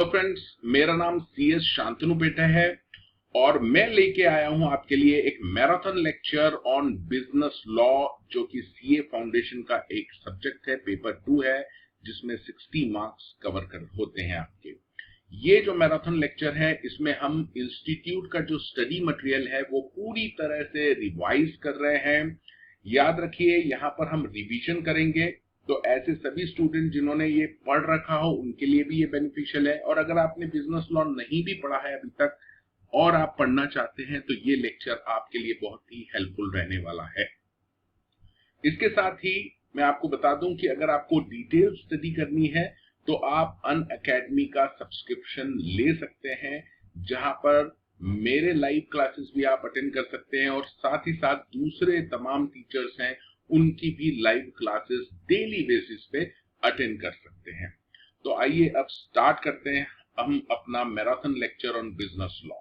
तो फ्रेंड्स, मेरा नाम CS शांतनु पेटे है और मैं लेके आया हूं आपके लिए एक marathon lecture on business law, जो कि CA फाउंडेशन का एक सब्जेक्ट है, पेपर 2 है, जिसमें 60 मार्क्स कवर कर होते हैं आपके। ये जो मैराथन लेक्चर है, इसमें हम इंस्टीट्यूट का जो स्टडी मटेरियल है वो पूरी तरह से रिवाइज कर रहे हैं। याद रखिए, यहाँ पर हम रिवीजन करेंगे, तो ऐसे सभी स्टूडेंट जिन्होंने ये पढ़ रखा हो उनके लिए भी ये बेनिफिशियल है। और अगर आपने बिजनेस लॉ नहीं भी पढ़ा है अभी तक और आप पढ़ना चाहते हैं, तो ये लेक्चर आपके लिए बहुत ही हेल्पफुल रहने वाला है। इसके साथ ही मैं आपको बता दूं कि अगर आपको डिटेल स्टडी करनी है तो आप अनअकैडमी का सब्सक्रिप्शन ले सकते हैं, जहां पर मेरे लाइव क्लासेस भी आप अटेंड कर सकते हैं और साथ ही साथ दूसरे तमाम टीचर्स हैं, उनकी भी लाइव क्लासेस डेली बेसिस पे अटेंड कर सकते हैं। तो आइए अब स्टार्ट करते हैं हम अपना marathon lecture on business law.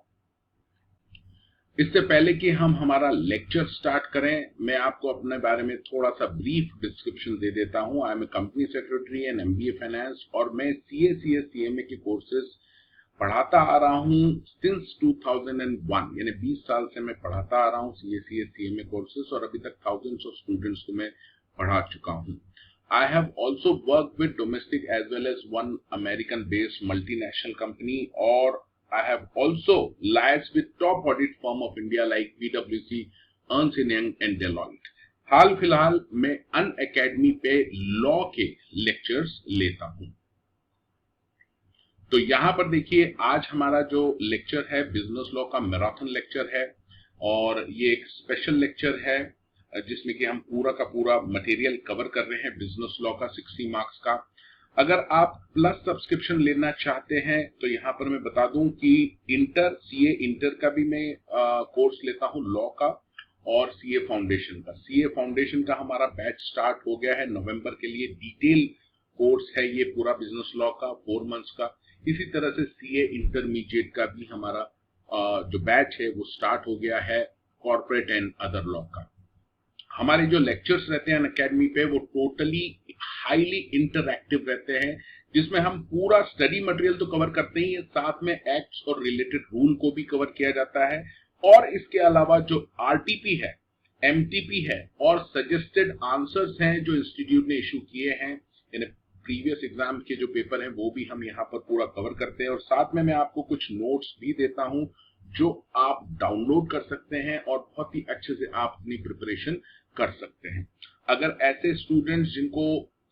इससे पहले कि हम हमारा लेक्चर स्टार्ट करें, मैं आपको अपने बारे में थोड़ा सा ब्रीफ डिस्क्रिप्शन दे देता हूं। I am a company secretary and MBA finance, और मैं CA CS CMA के कोर्सेज पढ़ाता आ रहा हूं सिंस 2001, यानी 20 साल से मैं पढ़ाता आ रहा हूं CA CS CMA कोर्सेज, और अभी तक थाउजेंड्स ऑफ स्टूडेंट्स को मैं पढ़ा चुका हूं। I have also worked with domestic as well as one American based multinational company, और I have also liaised with top audit firm of India like PwC, Ernst & Young and Deloitte। हाल फिलहाल मैं Unacademy पे law के lectures लेता हूं। तो यहां पर देखिए, आज हमारा जो लेक्चर है बिजनेस लॉ का मैराथन लेक्चर है, और ये एक स्पेशल लेक्चर है जिसमें कि हम पूरा का पूरा मटेरियल कवर कर रहे हैं बिजनेस लॉ का 60 मार्क्स का। अगर आप प्लस सब्सक्रिप्शन लेना चाहते हैं तो यहाँ पर मैं बता दूं कि CA इंटर का भी मैं कोर्स लेता हूं लॉ का, और CA फाउंडेशन का। CA फाउंडेशन का हमारा बैच स्टार्ट हो गया है नवंबर के लिए। डिटेल कोर्स है ये पूरा बिजनेस लॉ का 4 मंथ्स का। इसी तरह से CA इंटरमीडिएट का भी हमारा जो बैच है वो स्टार्ट हो गया है, कॉर्पोरेट एंड अदर लॉ का। हमारे जो लेक्चर्स रहते हैं अनअकैडमी पे वो टोटली हाईली इंटरैक्टिव रहते हैं, जिसमें हम पूरा स्टडी मटेरियल तो कवर करते ही हैं, साथ में एक्ट्स और रिलेटेड रूल को भी कवर किया जाता है। और इसके अलावा जो RTP है, MTP है और सजेस्टेड आंसर्स हैं जो इंस्टीट्यूट ने इशू किए हैं, यानी प्रीवियस एग्जाम के जो पेपर हैं, वो भी हम यहाँ पर पूरा कवर करते हैं। और साथ में मैं आपको कुछ नोट्स भी देता हूं जो आप डाउनलोड कर सकते हैं और बहुत ही अच्छे से आप अपनी प्रिपरेशन कर सकते हैं। अगर ऐसे स्टूडेंट्स जिनको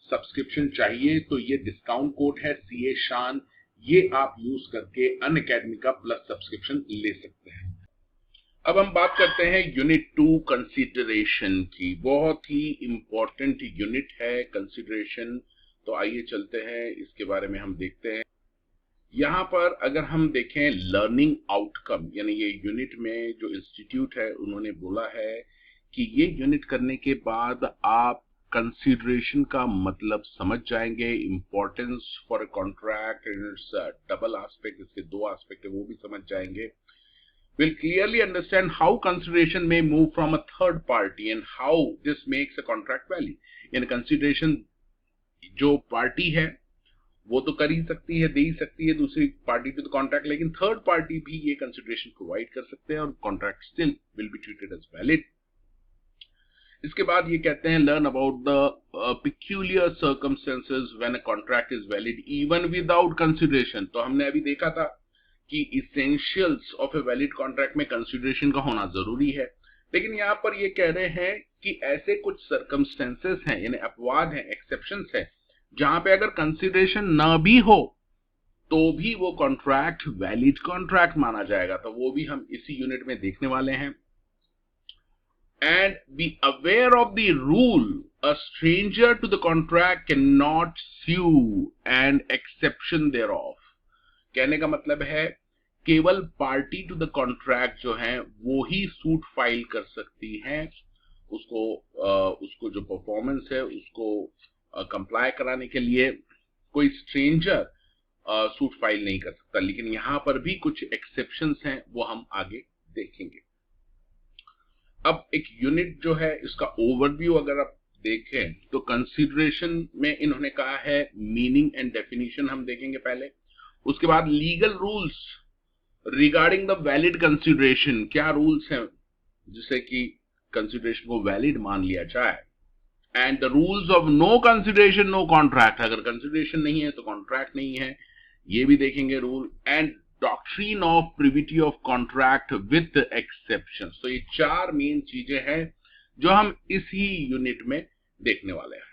सब्सक्रिप्शन चाहिए तो ये डिस्काउंट कोड है CA शान, ये आप यूज करके अनअकैडमी का प्लस सब्सक्रिप्शन ले सकते हैं। अब हम बात करते हैं यूनिट 2 कंसीडरेशन की। बहुत ही इंपॉर्टेंट यूनिट है कंसीडरेशन। तो आइए चलते हैं, इसके बारे में हम देखते हैं। यहाँ पर अगर हम देखें लर्निंग आउटकम, यानी ये यूनिट में जो इंस्टीट्यूट है उन्होंने बोला है कि ये यूनिट करने के बाद आप कंसीडरेशन का मतलब समझ जाएंगे, importance for a contract and it's double aspect, इसके 2 एस्पेक्ट है वो भी समझ जाएंगे। Will clearly understand how consideration may move from a third party and how this makes a contract valid। यानी कंसीडरेशन जो पार्टी है वो तो कर ही सकती है, दे ही सकती है दूसरी पार्टी टू द कॉन्ट्रैक्ट, लेकिन थर्ड पार्टी भी ये कंसीडरेशन प्रोवाइड कर सकते हैं और contract still will be treated as valid. इसके बाद ये कहते हैं learn about the peculiar circumstances when a contract is valid even without consideration. तो हमने अभी देखा था कि essentials of a valid contract में कंसीडरेशन का होना जरूरी है, लेकिन यहाँ पर ये कह रहे हैं कि ऐसे कुछ सर्कमस्टेंसेस हैं, यानी अपवाद हैं, एक्सेप्शंस हैं, जहां पे अगर कंसीडरेशन ना भी हो तो भी वो कॉन्ट्रैक्ट वैलिड कॉन्ट्रैक्ट माना जाएगा। तो वो भी हम इसी यूनिट में देखने वाले हैं। And be aware of the rule a stranger to the contract cannot sue and exception thereof. कहने का मतलब है केवल पार्टी टू द कॉन्ट्रैक्ट जो है वो ही सूट फाइल कर सकती हैं, उसको जो परफॉर्मेंस है उसको कंप्लाई कराने के लिए कोई स्ट्रेंजर सूट फाइल नहीं कर सकता। लेकिन यहां पर भी कुछ एक्सेप्शंस हैं, वो हम आगे देखेंगे। अब एक यूनिट जो है इसका ओवरव्यू अगर आप देखें तो कंसीडरेशन में इन्होंने कहा है मीनिंग एंड डेफिनेशन हम देखेंगे पहले। उसके बाद legal rules regarding the valid consideration, क्या रूल्स हैं जिससे कि कंसिडरेशन को वैलिड मान लिया जाए। And the rules of no consideration no contract, अगर कंसिडरेशन नहीं है तो कॉन्ट्रैक्ट नहीं है, ये भी देखेंगे rule. And doctrine of privity of contract with exception. तो ये 4 मेन चीजें हैं जो हम इसी यूनिट में देखने वाले हैं।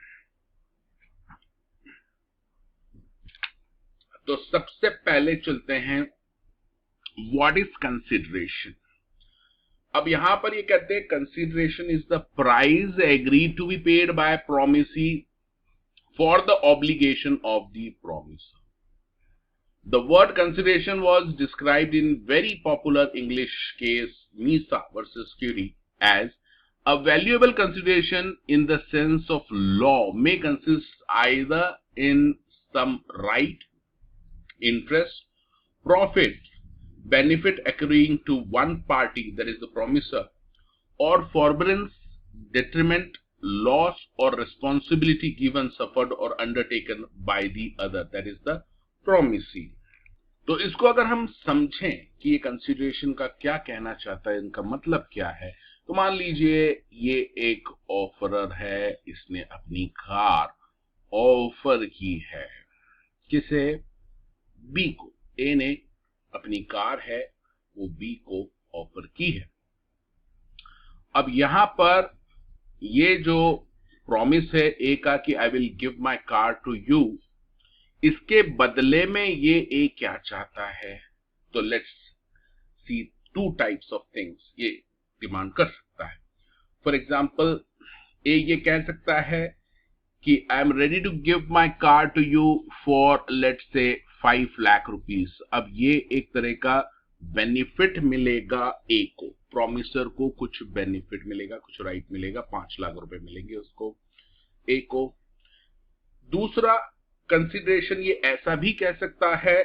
तो सबसे पहले चलते हैं व्हाट इज कंसिडरेशन। अब यहां पर ये कहते हैं consideration is the price agreed to be paid by promisee for the obligation of the promisor. The word consideration was described in very popular English case Misa versus Curie as a valuable consideration in the sense of law may consist either in some right, interest, profit, benefit accruing to one party, that is the promisor, or forbearance, detriment, loss, or responsibility given, suffered, or undertaken by the other, that is the promisee. तो इसको अगर हम समझें कि ये consideration का क्या कहना चाहता है, इनका मतलब क्या है, तो मान लीजिए ये एक ऑफरर है, इसने अपनी कार ऑफर की है किसे, बी को। ए ने अपनी कार है वो बी को ऑफर की है। अब यहां पर ये जो प्रॉमिस है ए का कि I will give my car to you, इसके बदले में ये ए क्या चाहता है, तो let's see 2 types of things ये डिमांड कर सकता है। फॉर एग्जाम्पल ए ये कह सकता है कि I am ready to give my car to you for let's say 5 lakh rupees. अब ये एक तरह का बेनिफिट मिलेगा ए को, प्रोमिसर को कुछ बेनिफिट मिलेगा, कुछ राइट मिलेगा, 5 लाख रुपए मिलेंगे उसको, ए को। दूसरा कंसिडरेशन ये ऐसा भी कह सकता है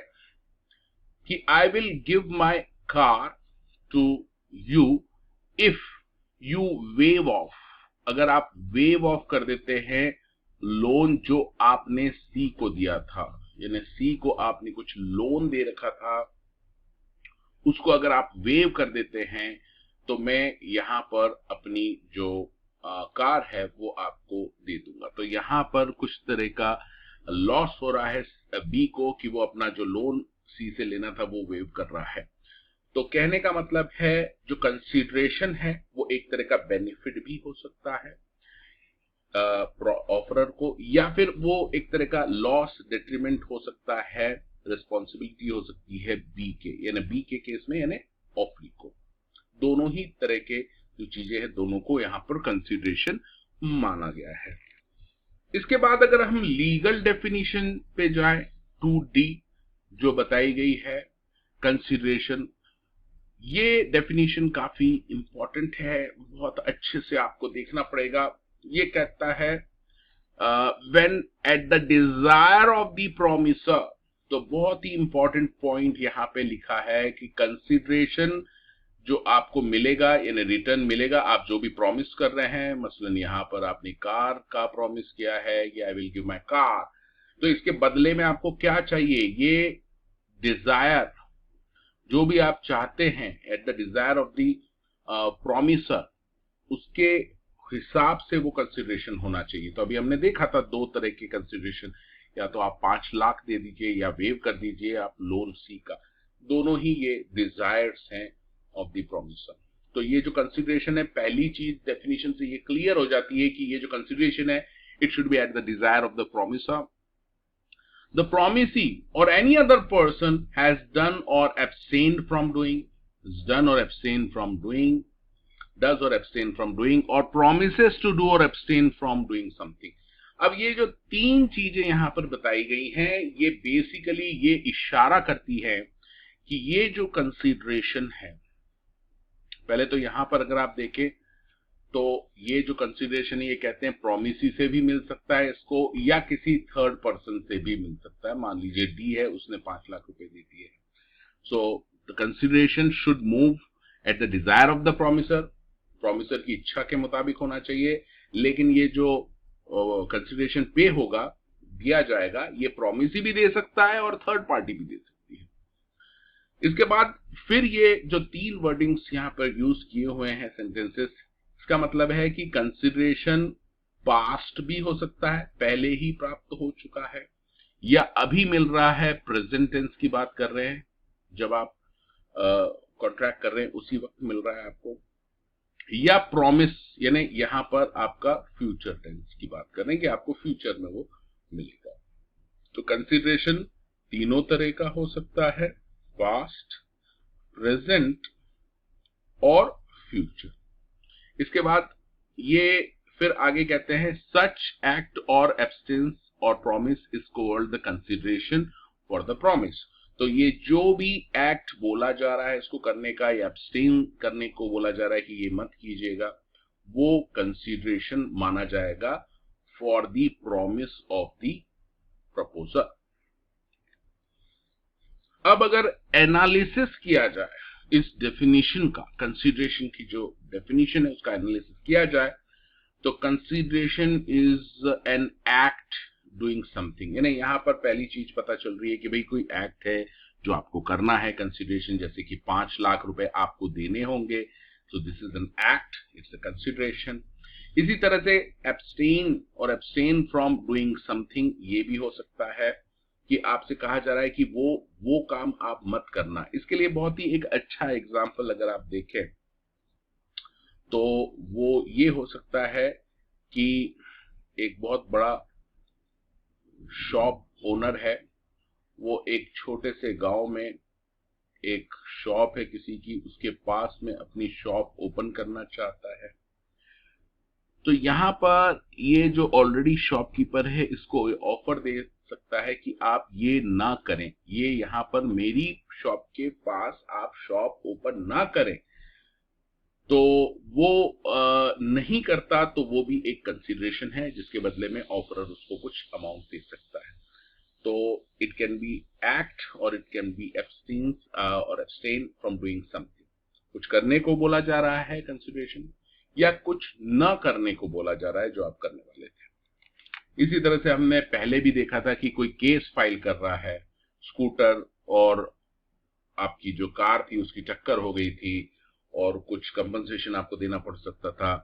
कि I will give my car to you if you waive off, अगर आप वेव ऑफ कर देते हैं लोन जो आपने सी को दिया था, यानी सी को आपने कुछ लोन दे रखा था, उसको अगर आप वेव कर देते हैं तो मैं यहां पर अपनी जो कार है वो आपको दे दूंगा। तो यहां पर कुछ तरह का लॉस हो रहा है बी को कि वो अपना जो लोन सी से लेना था वो वेव कर रहा है। तो कहने का मतलब है जो कंसीडरेशन है वो एक तरह का बेनिफिट भी हो सकता है ऑफरर को, या फिर वो एक तरह का लॉस डेट्रीमेंट हो सकता है, रिस्पॉन्सिबिलिटी हो सकती है बी के, यानी बी के केस में यानी ऑफरी को। दोनों ही तरह के जो चीजें हैं दोनों को यहां पर कंसीडरेशन माना गया है। इसके बाद अगर हम लीगल डेफिनेशन पे जाएं 2D जो बताई गई है कंसीडरेशन, ये डेफिनेशन काफी इंपॉर्टेंट है, बहुत अच्छे से आपको देखना पड़ेगा। ये कहता है when eight the desire of the promisor, तो बहुत ही इंपॉर्टेंट पॉइंट यहां पे लिखा है कि कंसीडरेशन जो आपको मिलेगा यानी रिटर्न मिलेगा, आप जो भी प्रॉमिस कर रहे हैं, मसलन यहां पर आपने कार का प्रॉमिस किया है कि I will give my car, तो इसके बदले में आपको क्या चाहिए, ये डिजायर जो भी आप चाहते हैं eight the desire of the promiser, उसके हिसाब से वो कंसिडरेशन होना चाहिए। तो अभी हमने देखा था 2 तरह के कंसिडरेशन, या तो आप 5 लाख दे दीजिए या वेव कर दीजिए आप लोन सी का, दोनों ही ये डिजायर्स हैं ऑफ द प्रोमिसर। तो ये जो कंसिडरेशन है, पहली चीज डेफिनेशन से ये क्लियर हो जाती है कि ये जो कंसिडरेशन है it should be at the desire of the promisor. The promisee और any other person has done और एब्स्टेन्ड फ्रॉम डूइंग, डन और abstain from doing, does or abstain from doing, or promises to do or abstain from doing something। अब ये जो 3 चीजें यहां पर बताई गई हैं, ये बेसिकली ये इशारा करती है कि ये जो कंसीडरेशन है, पहले तो यहां पर अगर आप देखें तो ये जो कंसीडरेशन है ये कहते हैं प्रोमिसी से भी मिल सकता है इसको, या किसी थर्ड पर्सन से भी मिल सकता है। मान लीजिए डी है, उसने 5 लाख रुपए दे दिए, so the consideration should move at the desire of the promisor, promisor की इच्छा के मुताबिक होना चाहिए, लेकिन ये जो कंसिडरेशन पे होगा, दिया जाएगा, ये प्रोमिसी भी दे सकता है और थर्ड पार्टी भी दे सकती इसके बाद फिर ये जो 3 वर्डिंग्स यहाँ पर यूज किए हुए हैं सेंटेंसेस, इसका मतलब है कि कंसिडरेशन पास्ट भी हो सकता है, पहले ही प्राप्त हो चुका है, या अभी मिल रहा है, प्रेजेंट टेंस की बात कर रहे हैं, जब आप कॉन्ट्रैक्ट कर रहे हैं उसी वक्त मिल रहा है आपको, या प्रॉमिस यानी यहां पर आपका फ्यूचर टेंस की बात कर रहे हैं कि आपको फ्यूचर में वो मिलेगा। तो कंसिडरेशन तीनों तरह का हो सकता है, पास्ट, प्रेजेंट और फ्यूचर। इसके बाद ये फिर आगे कहते हैं सच एक्ट और एब्सटेंस और promise is called the consideration for the promise. तो ये जो भी एक्ट बोला जा रहा है इसको करने का या एब्सटेन करने को बोला जा रहा है कि ये मत कीजिएगा, वो कंसिडरेशन माना जाएगा for the promise of the proposal. अब अगर एनालिसिस किया जाए इस डेफिनेशन का, कंसिडरेशन की जो डेफिनेशन है उसका एनालिसिस किया जाए, तो consideration is an act doing something, यानी यहां पर पहली चीज पता चल रही है कि भाई कोई एक्ट है जो आपको करना है। कंसिडरेशन जैसे कि 5 लाख रुपए आपको देने होंगे, so this is an act, it's a consideration। इसी तरह से abstain और abstain from doing something ये भी हो सकता है कि आपसे कहा जा रहा है कि वो काम आप मत करना। इसके लिए बहुत ही एक अच्छा एग्जाम्पल अगर आप देखें तो वो ये हो सकता है कि एक बहुत बड़ा शॉप ओनर है, वो एक छोटे से गांव में एक शॉप है किसी की, उसके पास में अपनी शॉप ओपन करना चाहता है। तो यहाँ पर ये जो ऑलरेडी शॉपकीपर है इसको ऑफर दे सकता है कि आप ये ना करें, ये यहाँ पर मेरी शॉप के पास आप शॉप ओपन ना करें। तो वो नहीं करता तो वो भी एक कंसिडरेशन है जिसके बदले में ऑफरर उसको कुछ अमाउंट दे सकता है। तो इट कैन बी एक्ट और इट कैन बी एब्सटेन और एब्सटेन फ्रॉम डूइंग समथिंग। कुछ करने को बोला जा रहा है कंसिडरेशन, या कुछ न करने को बोला जा रहा है जो आप करने वाले थे। इसी तरह से हमने पहले भी देखा था कि कोई केस फाइल कर रहा है, स्कूटर और आपकी जो कार थी उसकी टक्कर हो गई थी और कुछ कंपनसेशन आपको देना पड़ सकता था।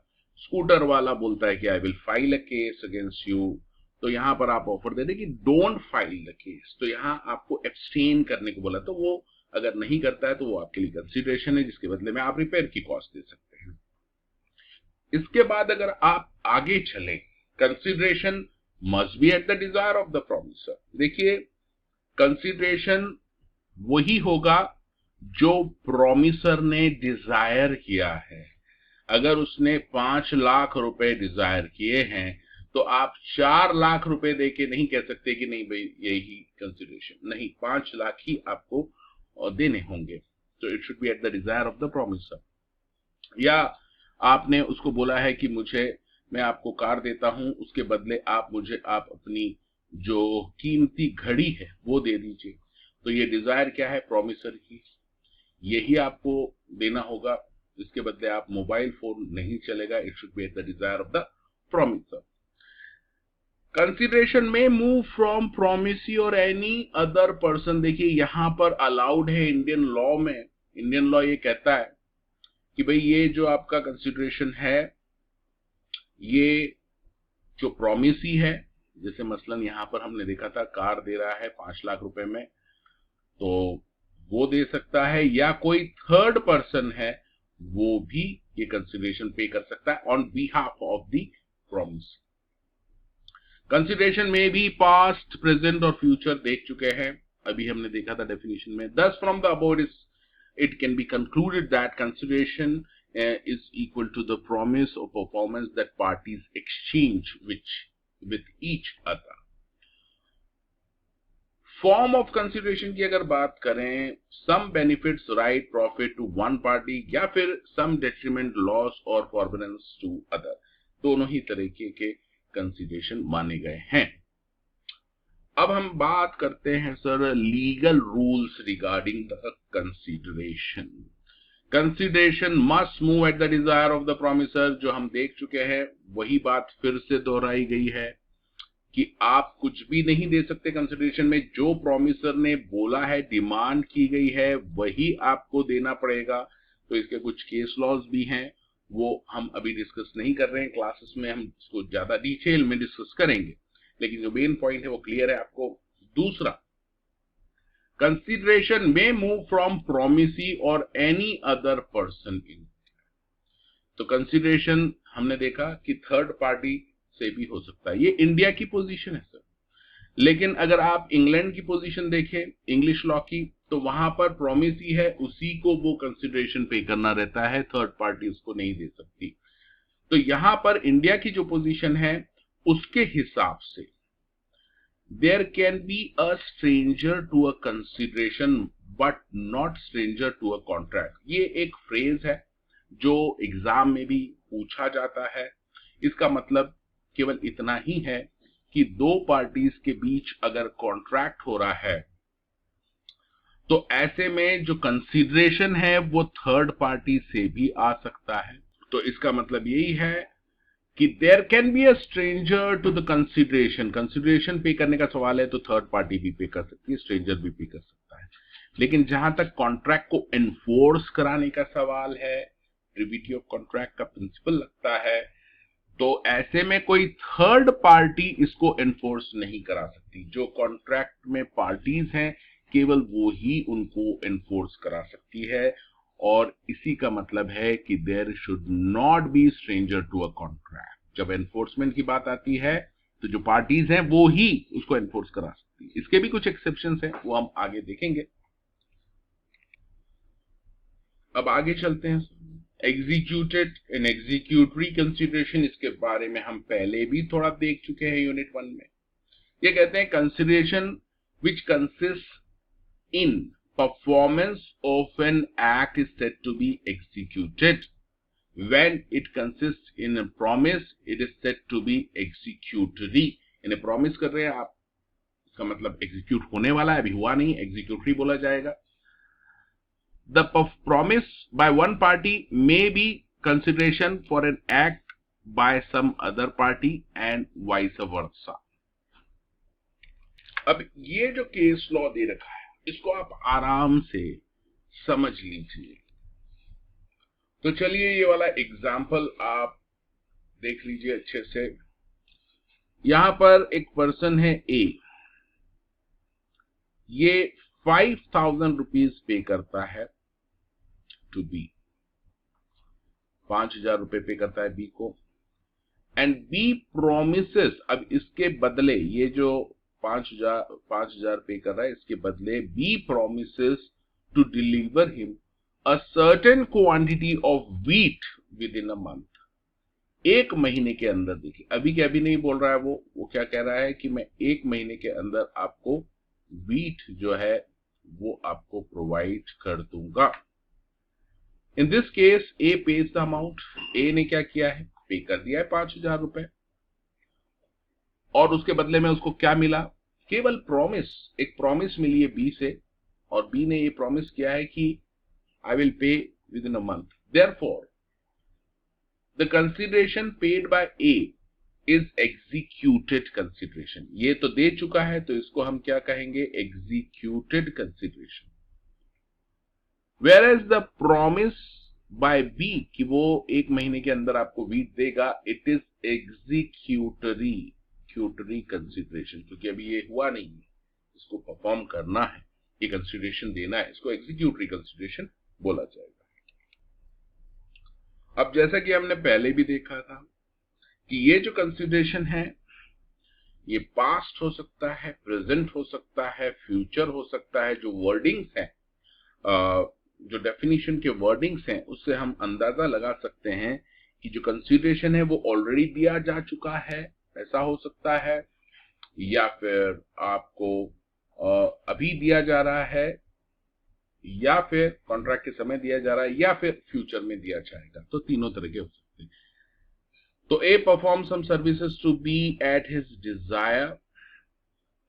स्कूटर वाला बोलता है कि I will file a case against you, तो यहां पर आप ऑफर दे दें कि डोंट फाइल द केस, तो यहां आपको एब्सटेन करने को बोला, तो वो अगर नहीं करता है तो वो आपके लिए कंसिडरेशन है जिसके बदले में आप रिपेयर की कॉस्ट दे सकते हैं। इसके बाद अगर आप आगे चलें, consideration must be at the desire of the promiser. देखिए कंसिडरेशन वही होगा जो प्रॉमिसर ने डिजायर किया है। अगर उसने 5 लाख रुपए डिजायर किए हैं तो आप 4 लाख रुपए देके नहीं कह सकते कि नहीं भाई यही कंसिडरेशन, नहीं, 5 लाख ही आपको देने होंगे। तो it should be at the desire of the promiser. या आपने उसको बोला है कि मैं आपको कार देता हूं, उसके बदले आप अपनी जो कीमती घड़ी है वो दे दीजिए, तो ये डिजायर क्या है, प्रॉमिसर की, यही आपको देना होगा। इसके बदले आप मोबाइल फोन नहीं चलेगा। It should be at the desire of the promiser. Consideration में मूव फ्रॉम प्रॉमिसी और एनी अदर पर्सन, देखिए यहां पर अलाउड है इंडियन लॉ में। इंडियन लॉ ये कहता है कि भाई ये जो आपका कंसिडरेशन है, ये जो प्रॉमिसी है, जैसे मसलन यहां पर हमने देखा था कार दे रहा है 5 लाख रुपए में, तो वो दे सकता है, या कोई थर्ड पर्सन है वो भी ये कंसिडरेशन पे कर सकता है on behalf of the promise. Consideration में भी पास्ट, प्रेजेंट और फ्यूचर देख चुके हैं, अभी हमने देखा था डेफिनेशन में। Thus from the above it can be concluded that consideration is equal to the promise of performance that parties exchange with each other। Form of consideration की अगर बात करें, some benefits right profit to one party, या फिर सम detriment loss और फॉरबिडेंस to other, दोनों ही तरीके के कंसिडरेशन माने गए हैं। अब हम बात करते हैं sir legal rules regarding the consideration. Consideration must move at the desire of the promiser, जो हम देख चुके हैं वही बात फिर से दोहराई गई है कि आप कुछ भी नहीं दे सकते कंसिडरेशन में, जो प्रोमिसर ने बोला है, डिमांड की गई है, वही आपको देना पड़ेगा। तो इसके कुछ केस लॉज भी हैं, वो हम अभी डिस्कस नहीं कर रहे हैं, क्लासेस में हम इसको ज्यादा डिटेल में डिस्कस करेंगे, लेकिन जो मेन पॉइंट है वो क्लियर है आपको। दूसरा, कंसिडरेशन में मूव फ्रॉम प्रोमिसी और एनी अदर पर्सन इन। तो कंसिडरेशन हमने देखा कि थर्ड पार्टी से भी हो सकता है, ये इंडिया की पोजीशन है सर। लेकिन अगर आप इंग्लैंड की पोजीशन देखें, इंग्लिश लॉ की, तो वहां पर प्रॉमिस ही है, उसी को वो कंसिडरेशन पे करना रहता है, थर्ड पार्टी उसको नहीं दे सकती। तो यहां पर इंडिया की जो पोजीशन है उसके हिसाब से there can be a stranger to a consideration but not stranger to a contract. ये एक फ्रेज है जो एग्जाम में भी पूछा जाता है। इसका मतलब केवल इतना ही है कि दो पार्टीज के बीच अगर कॉन्ट्रैक्ट हो रहा है तो ऐसे में जो कंसीडरेशन है वो थर्ड पार्टी से भी आ सकता है। तो इसका मतलब यही है कि there can be a stranger to the consideration. Consideration pay करने का सवाल है तो थर्ड पार्टी भी पे कर सकती है, स्ट्रेंजर भी पे कर सकता है। लेकिन जहां तक कॉन्ट्रैक्ट को एनफोर्स कराने का सवाल है, प्रिविटी ऑफ कॉन्ट्रैक्ट का प्रिंसिपल लगता है, तो ऐसे में कोई थर्ड पार्टी इसको एनफोर्स नहीं करा सकती। जो कॉन्ट्रैक्ट में पार्टीज हैं केवल वो ही उनको एनफोर्स करा सकती है, और इसी का मतलब है कि there should not be stranger to a contract. जब एनफोर्समेंट की बात आती है तो जो पार्टीज हैं वो ही उसको एनफोर्स करा सकती है। इसके भी कुछ एक्सेप्शंस हैं, वो हम आगे देखेंगे। अब आगे चलते हैं। एग्जीक्यूटेड इन एग्जीक्यूटरी कंसिडरेशन, इसके बारे में हम पहले भी थोड़ा देख चुके हैं यूनिट 1 में। ये कहते हैं consideration which consist in performance of an act is said to be executed, when it consist in a promise it is said to be executory. इन्हें प्रॉमिस कर रहे हैं आप, इसका मतलब एग्जीक्यूट होने वाला है, अभी हुआ नहीं, एग्जीक्यूटरी बोला जाएगा। The promise by one party may be consideration for an act by some other party and vice versa. अब ये जो केस लॉ दे रखा है इसको आप आराम से समझ लीजिए। तो चलिए ये वाला एग्जाम्पल आप देख लीजिए अच्छे से। यहां पर एक पर्सन है ए, ये 5,000 रुपीज पे करता है टू बी, 5,000 रुपए पे करता है बी को, एंड बी प्रोमिसेस, अब इसके बदले ये जो 5,000 पे कर रहा है इसके बदले B promises to deliver him a certain quantity of wheat within a month. एक महीने के अंदर, देखिए अभी के अभी नहीं बोल रहा है वो क्या कह रहा है कि मैं एक महीने के अंदर आपको व्हीट जो है वो आपको प्रोवाइड कर दूंगा। In this case A pays the amount. A ने क्या किया है, पे कर दिया है 5,000 रुपए, और उसके बदले में उसको क्या मिला, केवल प्रॉमिस, एक प्रॉमिस मिली है बी से, और बी ने ये प्रॉमिस किया है कि I will pay with in a month. Therefore the consideration paid by A is executed consideration. ये तो दे चुका है तो इसको हम क्या कहेंगे, executed consideration. Whereas the promise by B कि वो एक महीने के अंदर आपको व्हीट देगा, इट इज एग्जीक्यूटरी कंसिडरेशन, क्योंकि अभी ये हुआ नहीं है, इसको परफॉर्म करना है, ये कंसिडरेशन देना है, इसको एग्जीक्यूटरी कंसिडरेशन बोला जाएगा। अब जैसा कि हमने पहले भी देखा था कि ये जो कंसिडरेशन है ये पास्ट हो सकता है, प्रेजेंट हो सकता है, फ्यूचर हो सकता है। जो वर्डिंग्स हैं, जो डेफिनेशन के वर्डिंग्स हैं, उससे हम अंदाजा लगा सकते हैं कि जो कंसीडरेशन है वो ऑलरेडी दिया जा चुका है, ऐसा हो सकता है, या फिर आपको अभी दिया जा रहा है, या फिर कॉन्ट्रैक्ट के समय दिया जा रहा है, या फिर फ्यूचर में दिया जाएगा। तो तीनों तरह के हो सकते हैं। तो A perform some services to B at his desire.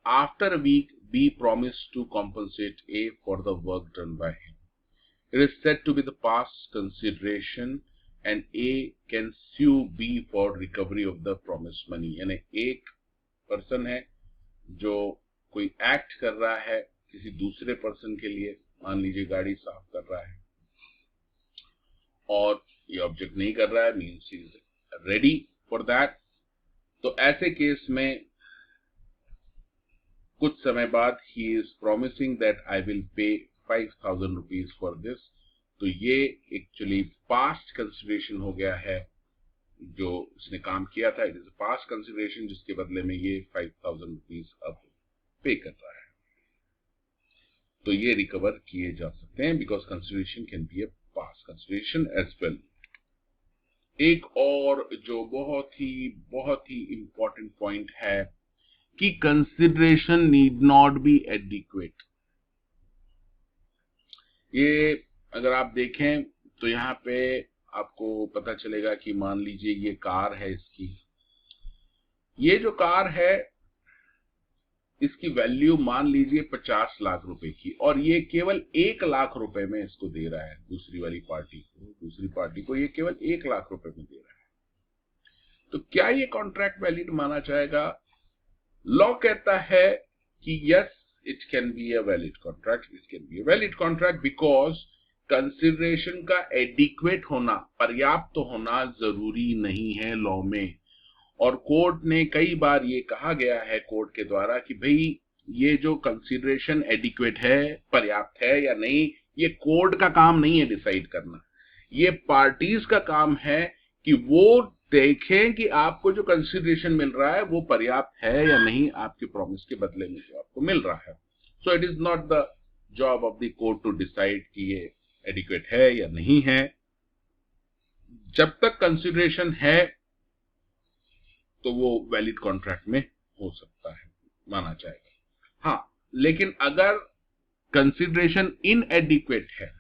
After a week B promise to compensate A for the work done by him. It is said to be the past consideration and A can sue B for recovery of the promised money। यानी एक person है जो कोई act कर रहा है किसी दूसरे पर्सन के लिए, मान लीजिए गाड़ी साफ कर रहा है और ये ऑब्जेक्ट नहीं कर रहा है, means he is ready for that. तो ऐसे केस में कुछ समय बाद he is promising that I will pay 5,000 rupees for this. तो ये एक्चुअली पास्ट कंसिडरेशन हो गया है जो इसने काम किया था, इट इज पास्ट कंसिडरेशन जिसके बदले में ये 5,000 रुपीज अब पे कर रहा है। तो ये रिकवर किए जा सकते हैं because consideration can be a past consideration as well. एक और जो बहुत ही इंपॉर्टेंट पॉइंट है कि consideration need not be adequate. ये अगर आप देखें तो यहाँ पे आपको पता चलेगा कि मान लीजिए ये कार है, इसकी ये जो कार है इसकी वैल्यू मान लीजिए 50 लाख रुपए की, और ये केवल 1 लाख रुपए में इसको दे रहा है दूसरी वाली पार्टी को, दूसरी पार्टी को ये केवल 1 लाख रुपए में दे रहा है। तो क्या ये कॉन्ट्रैक्ट वैलिड माना जाएगा? लॉ कहता है कि yes it can be a valid contract, it can be a valid contract because consideration का एडिक्वेट होना, पर्याप्त होना जरूरी नहीं है लॉ में। और कोर्ट ने कई बार ये कहा गया है कोर्ट के द्वारा कि भाई ये जो कंसिडरेशन एडिक्वेट है, पर्याप्त है या नहीं, ये कोर्ट का काम नहीं है डिसाइड करना, ये पार्टीज का काम है कि वो देखें कि आपको जो कंसिडरेशन मिल रहा है वो पर्याप्त है या नहीं आपके प्रॉमिस के बदले में जो आपको मिल रहा है। So it is not the job of the court to decide कि ये एडिक्वेट है या नहीं है। जब तक कंसिडरेशन है तो वो वैलिड कॉन्ट्रैक्ट में हो सकता है, माना जाएगा। हाँ, लेकिन अगर कंसिडरेशन इनएडिक्वेट है,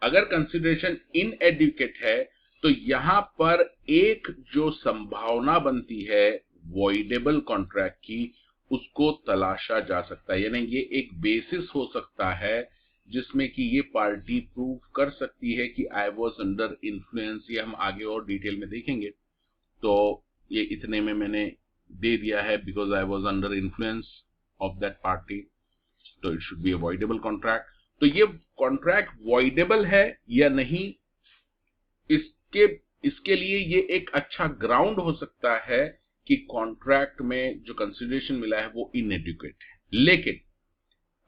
अगर कंसिडरेशन इनएडिक्वेट है तो यहां पर एक जो संभावना बनती है वॉइडेबल कॉन्ट्रैक्ट की, उसको तलाशा जा सकता है। यानी ये एक बेसिस हो सकता है जिसमें कि ये पार्टी प्रूव कर सकती है कि आई वॉज अंडर इन्फ्लुएंस। ये हम आगे और डिटेल में देखेंगे, तो ये इतने में मैंने दे दिया है because I was under influence of that party, तो it should be avoidable contract. तो ये कॉन्ट्रैक्ट वॉइडेबल है या नहीं, इसके लिए ये एक अच्छा ग्राउंड हो सकता है कि कॉन्ट्रैक्ट में जो कंसिडरेशन मिला है वो इनएडिक्वेट है। लेकिन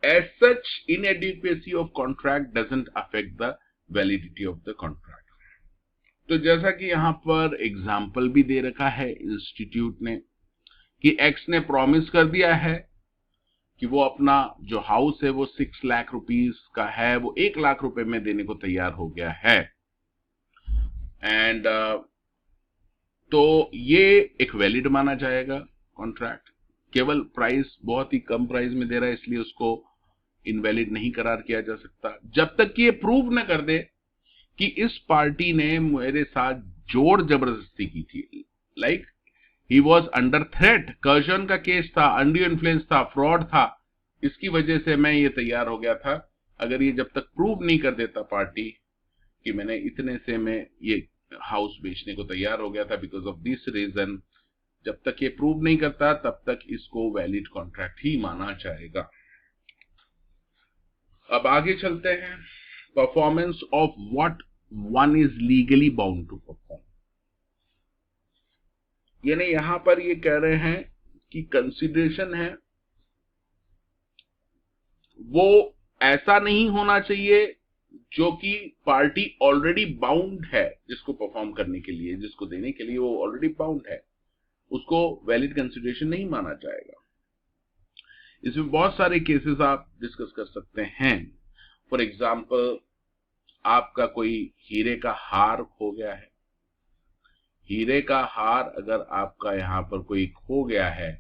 as such inadequacy of contract doesn't affect the validity of the contract. तो जैसा कि यहां पर एग्जाम्पल भी दे रखा है इंस्टीट्यूट ने कि एक्स ने प्रॉमिस कर दिया है कि वो अपना जो हाउस है वो 6 लाख रुपीस का है, वो 1 लाख रुपए में देने को तैयार हो गया है। एंड तो ये एक वैलिड माना जाएगा कॉन्ट्रैक्ट। केवल प्राइस बहुत ही कम प्राइस में दे रहा है इसलिए उसको इनवैलिड नहीं करार किया जा सकता जब तक कि ये प्रूव न कर दे कि इस पार्टी ने मेरे साथ जोर जबरदस्ती की थी। Like he was under threat, Curzon का केस था, अंडू इन्फ्लुएंस था, फ्रॉड था, इसकी वजह से मैं ये तैयार हो गया था। अगर ये जब तक प्रूव नहीं कर देता पार्टी कि मैंने इतने से मैं ये हाउस बेचने को तैयार हो गया था बिकॉज ऑफ दिस रीजन, जब तक ये प्रूव नहीं करता तब तक इसको वैलिड कॉन्ट्रैक्ट ही माना जाएगा। अब आगे चलते हैं। Performance of what one is legally bound to perform. यानी यहां पर ये कह रहे हैं कि कंसिडरेशन है वो ऐसा नहीं होना चाहिए जो कि पार्टी ऑलरेडी बाउंड है, जिसको परफॉर्म करने के लिए, जिसको देने के लिए वो ऑलरेडी बाउंड है, उसको वैलिड कंसिडरेशन नहीं माना जाएगा। इसमें बहुत सारे केसेस आप डिस्कस कर सकते हैं। फॉर एग्जाम्पल, आपका कोई हीरे का हार खो गया है। हीरे का हार अगर आपका यहां पर कोई खो गया है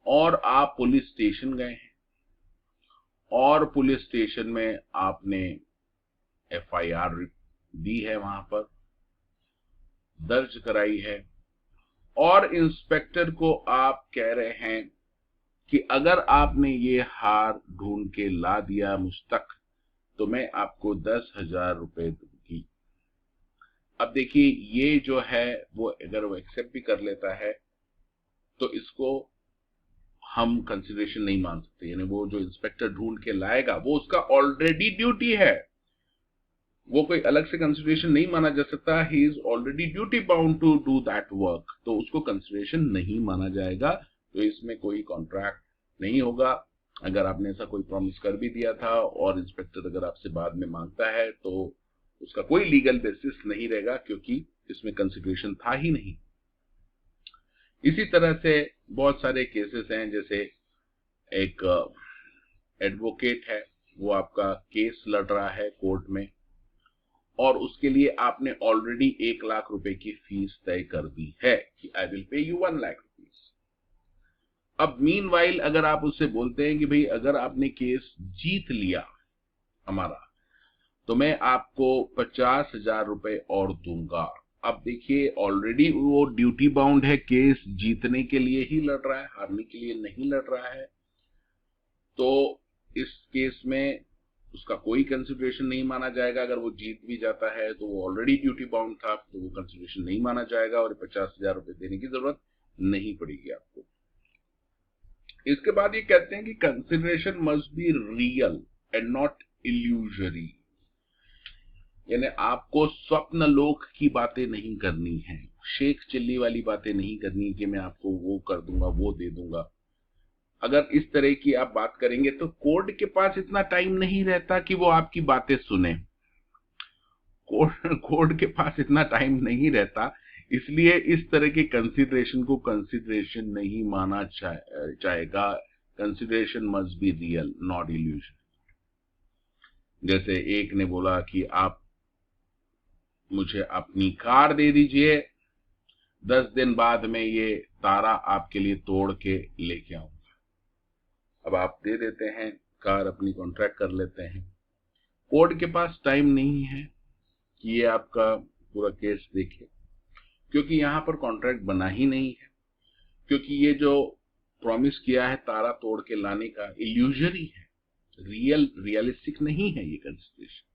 और आप पुलिस स्टेशन गए हैं और पुलिस स्टेशन में आपने FIR दी है, वहां पर दर्ज कराई है, और इंस्पेक्टर को आप कह रहे हैं कि अगर आपने ये हार ढूंढ के ला दिया मुझ तक तो मैं आपको 10,000 रुपए दूंगी। अब देखिए ये जो है वो अगर वो एक्सेप्ट भी कर लेता है तो इसको हम कंसिडरेशन नहीं मान सकते। यानी वो जो इंस्पेक्टर ढूंढ के लाएगा वो उसका ऑलरेडी ड्यूटी है, वो कोई अलग से कंसिडरेशन नहीं माना जा सकता। He is already duty bound to do that work, तो उसको कंसिडरेशन नहीं माना जाएगा। तो इसमें कोई कॉन्ट्रैक्ट नहीं होगा। अगर आपने ऐसा कोई प्रॉमिस कर भी दिया था और इंस्पेक्टर अगर आपसे बाद में मांगता है तो उसका कोई लीगल बेसिस नहीं रहेगा, क्योंकि इसमें कंसिडरेशन था ही नहीं। इसी तरह से बहुत सारे केसेस हैं, जैसे एक एडवोकेट है, वो आपका केस लड़ रहा है कोर्ट में और उसके लिए आपने ऑलरेडी 1 लाख रुपए की फीस तय कर दी है कि I will pay you 1 lakh rupees. अब मीनवाइल अगर आप उससे बोलते हैं कि भाई अगर आपने केस जीत लिया हमारा तो मैं आपको 50,000 रुपए और दूंगा। अब देखिए ऑलरेडी वो ड्यूटी बाउंड है, केस जीतने के लिए ही लड़ रहा है, हारने के लिए नहीं लड़ रहा है। तो इस केस में उसका कोई कंसिडरेशन नहीं माना जाएगा। अगर वो जीत भी जाता है तो वो ऑलरेडी ड्यूटी बाउंड था, तो वो कंसिडरेशन नहीं माना जाएगा और 50,000 रुपए देने की जरूरत नहीं पड़ेगी आपको। इसके बाद ये कहते हैं कि consideration must be real and not illusory. यानी आपको स्वप्न लोक की बातें नहीं करनी है, शेख चिल्ली वाली बातें नहीं करनी कि मैं आपको वो कर दूंगा, वो दे दूंगा। अगर इस तरह की आप बात करेंगे तो कोर्ट के पास इतना टाइम नहीं रहता कि वो आपकी बातें सुने। कोर्ट के पास इतना टाइम नहीं रहता, इसलिए इस तरह के कंसिडरेशन को कंसिडरेशन नहीं माना जाएगा। Consideration must be real not illusion. जैसे एक ने बोला कि आप मुझे अपनी कार दे दीजिए, 10 दिन बाद में ये तारा आपके लिए तोड़ के लेके आऊंगा। अब आप दे देते हैं कार, अपनी कॉन्ट्रैक्ट कर लेते हैं। कोर्ट के पास टाइम नहीं है कि ये आपका पूरा केस देखे, क्योंकि यहां पर कॉन्ट्रैक्ट बना ही नहीं है। क्योंकि ये जो प्रॉमिस किया है तारा तोड़ के लाने का, इल्यूजरी है, रियलिस्टिक नहीं है ये कंसिडरेशन।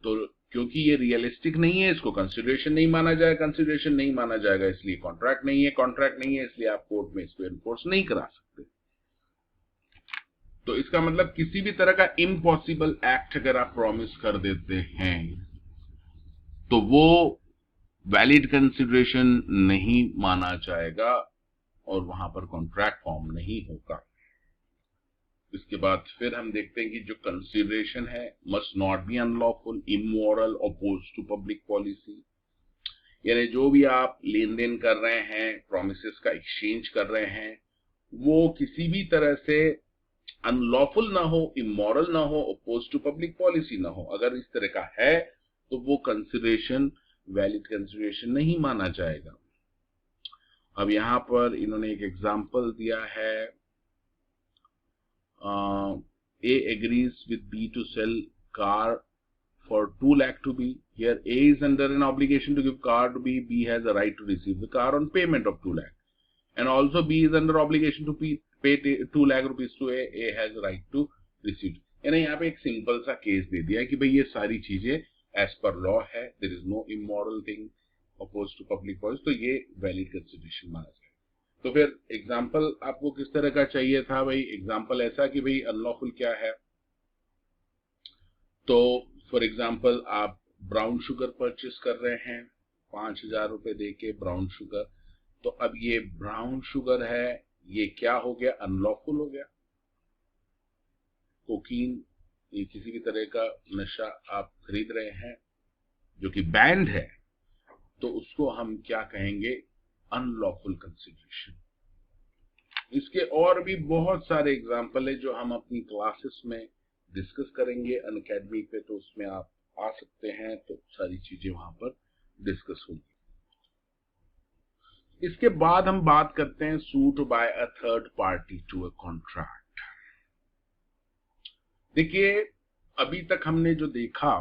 तो क्योंकि ये रियलिस्टिक नहीं है, इसको कंसिडरेशन नहीं माना जाएगा। कंसिडरेशन नहीं माना जाएगा इसलिए कॉन्ट्रैक्ट नहीं है, कॉन्ट्रैक्ट नहीं है इसलिए आप कोर्ट में इसको एनफोर्स नहीं करा सकते। तो इसका मतलब किसी भी तरह का इम्पॉसिबल एक्ट अगर आप प्रॉमिस कर देते हैं तो वो वैलिड कंसिडरेशन नहीं माना जाएगा और वहां पर कॉन्ट्रैक्ट फॉर्म नहीं होगा। इसके बाद फिर हम देखते हैं कि जो कंसिडरेशन है must not be unlawful, immoral, oppose to public policy. यानी जो भी आप लेन देन कर रहे हैं, प्रोमिसेस का एक्सचेंज कर रहे हैं, वो किसी भी तरह से अनलॉफुल ना हो, इमोरल ना हो, अपोज टू पब्लिक पॉलिसी ना हो। अगर इस तरह का है तो वो कंसिडरेशन वैलिड कंसिडरेशन नहीं माना जाएगा। अब यहां पर इन्होंने एक एग्जांपल दिया है, A agrees with B to sell car for 2 lakh to B. Here A is under an obligation to give car to B. B has a right to receive the car on payment of 2 lakh. And also B is under obligation to pay 2 lakh rupees to A. A has a right to receive. यानी यहाँ पे एक simple सा case दे दिया कि भाई ये सारी चीजें एज पर लॉ है, there is no immoral thing oppose to public policy, तो ये वैलिड कंसिडरेशन माना जाए। तो फिर एग्जाम्पल आपको किस तरह का चाहिए था भाई? एग्जाम्पल ऐसा कि भाई अनलॉफुल क्या है। तो फॉर एग्जाम्पल आप ब्राउन शुगर परचेस कर रहे हैं 5,000 रुपए दे के ब्राउन शुगर। तो अब ये ब्राउन शुगर है, ये क्या हो गया? अनलॉफुल हो गया। कोकीन, ये किसी भी तरह का नशा आप खरीद रहे हैं जो कि बैंड है, तो उसको हम क्या कहेंगे? Unlawful consideration. इसके और भी बहुत सारे एग्जाम्पल है जो हम अपनी क्लासेस में डिस्कस करेंगे अनअकैडमी पे, तो उसमें आप आ सकते हैं, तो सारी चीजें वहां पर डिस्कस होंगी। इसके बाद हम बात करते हैं suit by a third party to a contract. देखिए अभी तक हमने जो देखा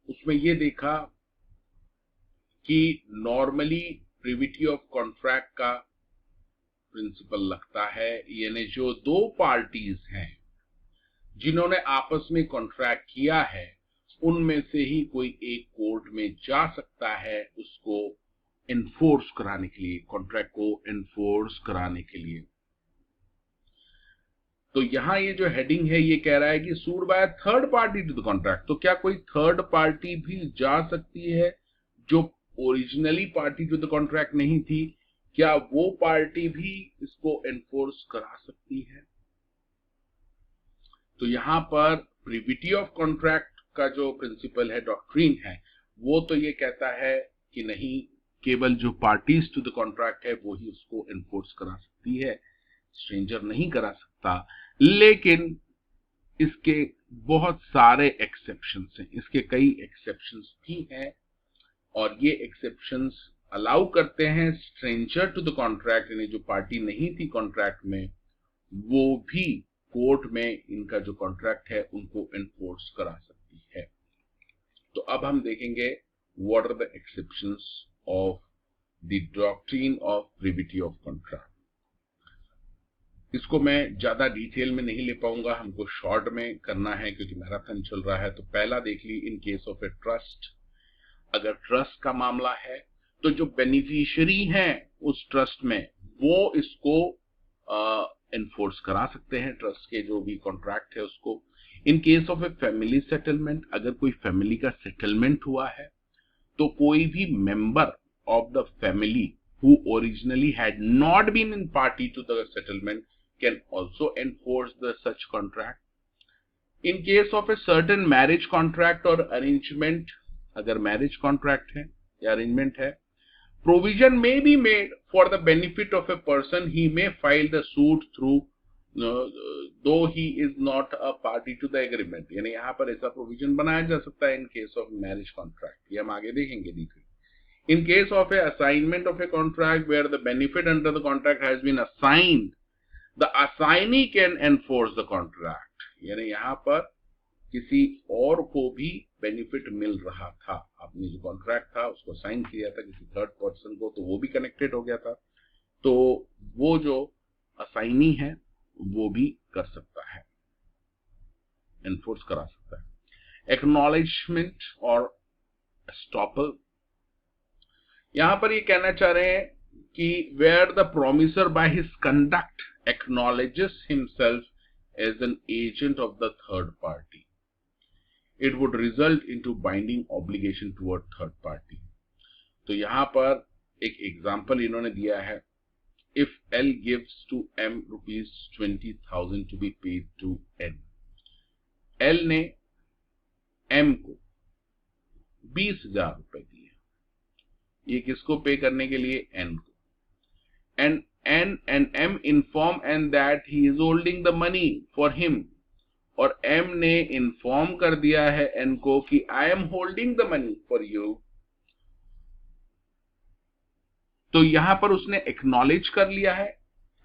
उसमें ये देखा कि नॉर्मली प्रिविटी ऑफ कॉन्ट्रैक्ट का प्रिंसिपल लगता है, यानी जो दो पार्टीज हैं जिन्होंने आपस में कॉन्ट्रैक्ट किया है उनमें से ही कोई एक कोर्ट में जा सकता है उसको एनफोर्स कराने के लिए, कॉन्ट्रैक्ट को एनफोर्स कराने के लिए। तो यहां ये जो हेडिंग है ये कह रहा है कि sued by third party to the contract. तो क्या कोई थर्ड पार्टी भी जा सकती है जो originally party to the contract नहीं थी? क्या वो पार्टी भी इसको एनफोर्स करा सकती है? तो यहां पर प्रीविटी ऑफ कॉन्ट्रैक्ट का जो प्रिंसिपल है, डॉक्ट्रिन है, वो तो ये कहता है कि नहीं, केवल जो पार्टीज टू द कॉन्ट्रैक्ट है वो ही उसको एनफोर्स करा सकती है, स्ट्रेंजर नहीं करा सकता। लेकिन इसके बहुत सारे एक्सेप्शंस हैं, इसके कई एक्सेप्शंस भी हैं, और ये एक्सेप्शंस अलाउ करते हैं स्ट्रेंजर टू द कॉन्ट्रैक्ट, यानी जो पार्टी नहीं थी कॉन्ट्रैक्ट में, वो भी कोर्ट में इनका जो कॉन्ट्रैक्ट है उनको एनफोर्स करा सकती है। तो अब हम देखेंगे what are the exceptions of the doctrine of privity of contract. इसको मैं ज्यादा डिटेल में नहीं ले पाऊंगा, हमको शॉर्ट में करना है क्योंकि मैराथन चल रहा है। तो पहला देख ली, in case of a trust, अगर ट्रस्ट का मामला है तो जो बेनिफिशियरी हैं उस ट्रस्ट में वो इसको एनफोर्स करा सकते हैं, ट्रस्ट के जो भी कॉन्ट्रैक्ट है उसको। इन case of a family settlement, अगर कोई फैमिली का सेटलमेंट हुआ है तो कोई भी member of the family who originally had not been in party to the settlement can also enforce the such contract. In case of a certain marriage contract or arrangement, अगर marriage contract है या arrangement है, provision may be made for the benefit of a person. He may file the suit through though he is not a party to the agreement. यानी यहाँ पर ऐसा provision बनाया जा सकता है in case of marriage contract, ये हम आगे देखेंगे detail. In case of a assignment of a contract where the benefit under the contract has been assigned, the assignee can enforce the contract. यानी यहाँ पर किसी और को भी बेनिफिट मिल रहा था, आपने जो कॉन्ट्रैक्ट था उसको साइन किया था किसी थर्ड पर्सन को, तो वो भी कनेक्टेड हो गया था, तो वो जो असाइनी है वो भी कर सकता है, एनफोर्स करा सकता है। एक्नॉलेजमेंट और एस्टॉपल, यहां पर ये कहना चाह रहे हैं कि where the promisor by his conduct acknowledges himself as an agent of the third party, it would result into binding obligation toward third party. तो यहां पर एक एग्जांपल इन्होंने दिया है, if L gives to M ₹20,000 to be paid to N, L ने M को 20,000 रुपए दिए, ये किसको पे करने के लिए? एन को। And N and M inform N that he is holding the money for him, और एम ने इन्फॉर्म कर दिया है एन को कि I am holding the money for you. तो यहां पर उसने एक्नॉलेज कर लिया है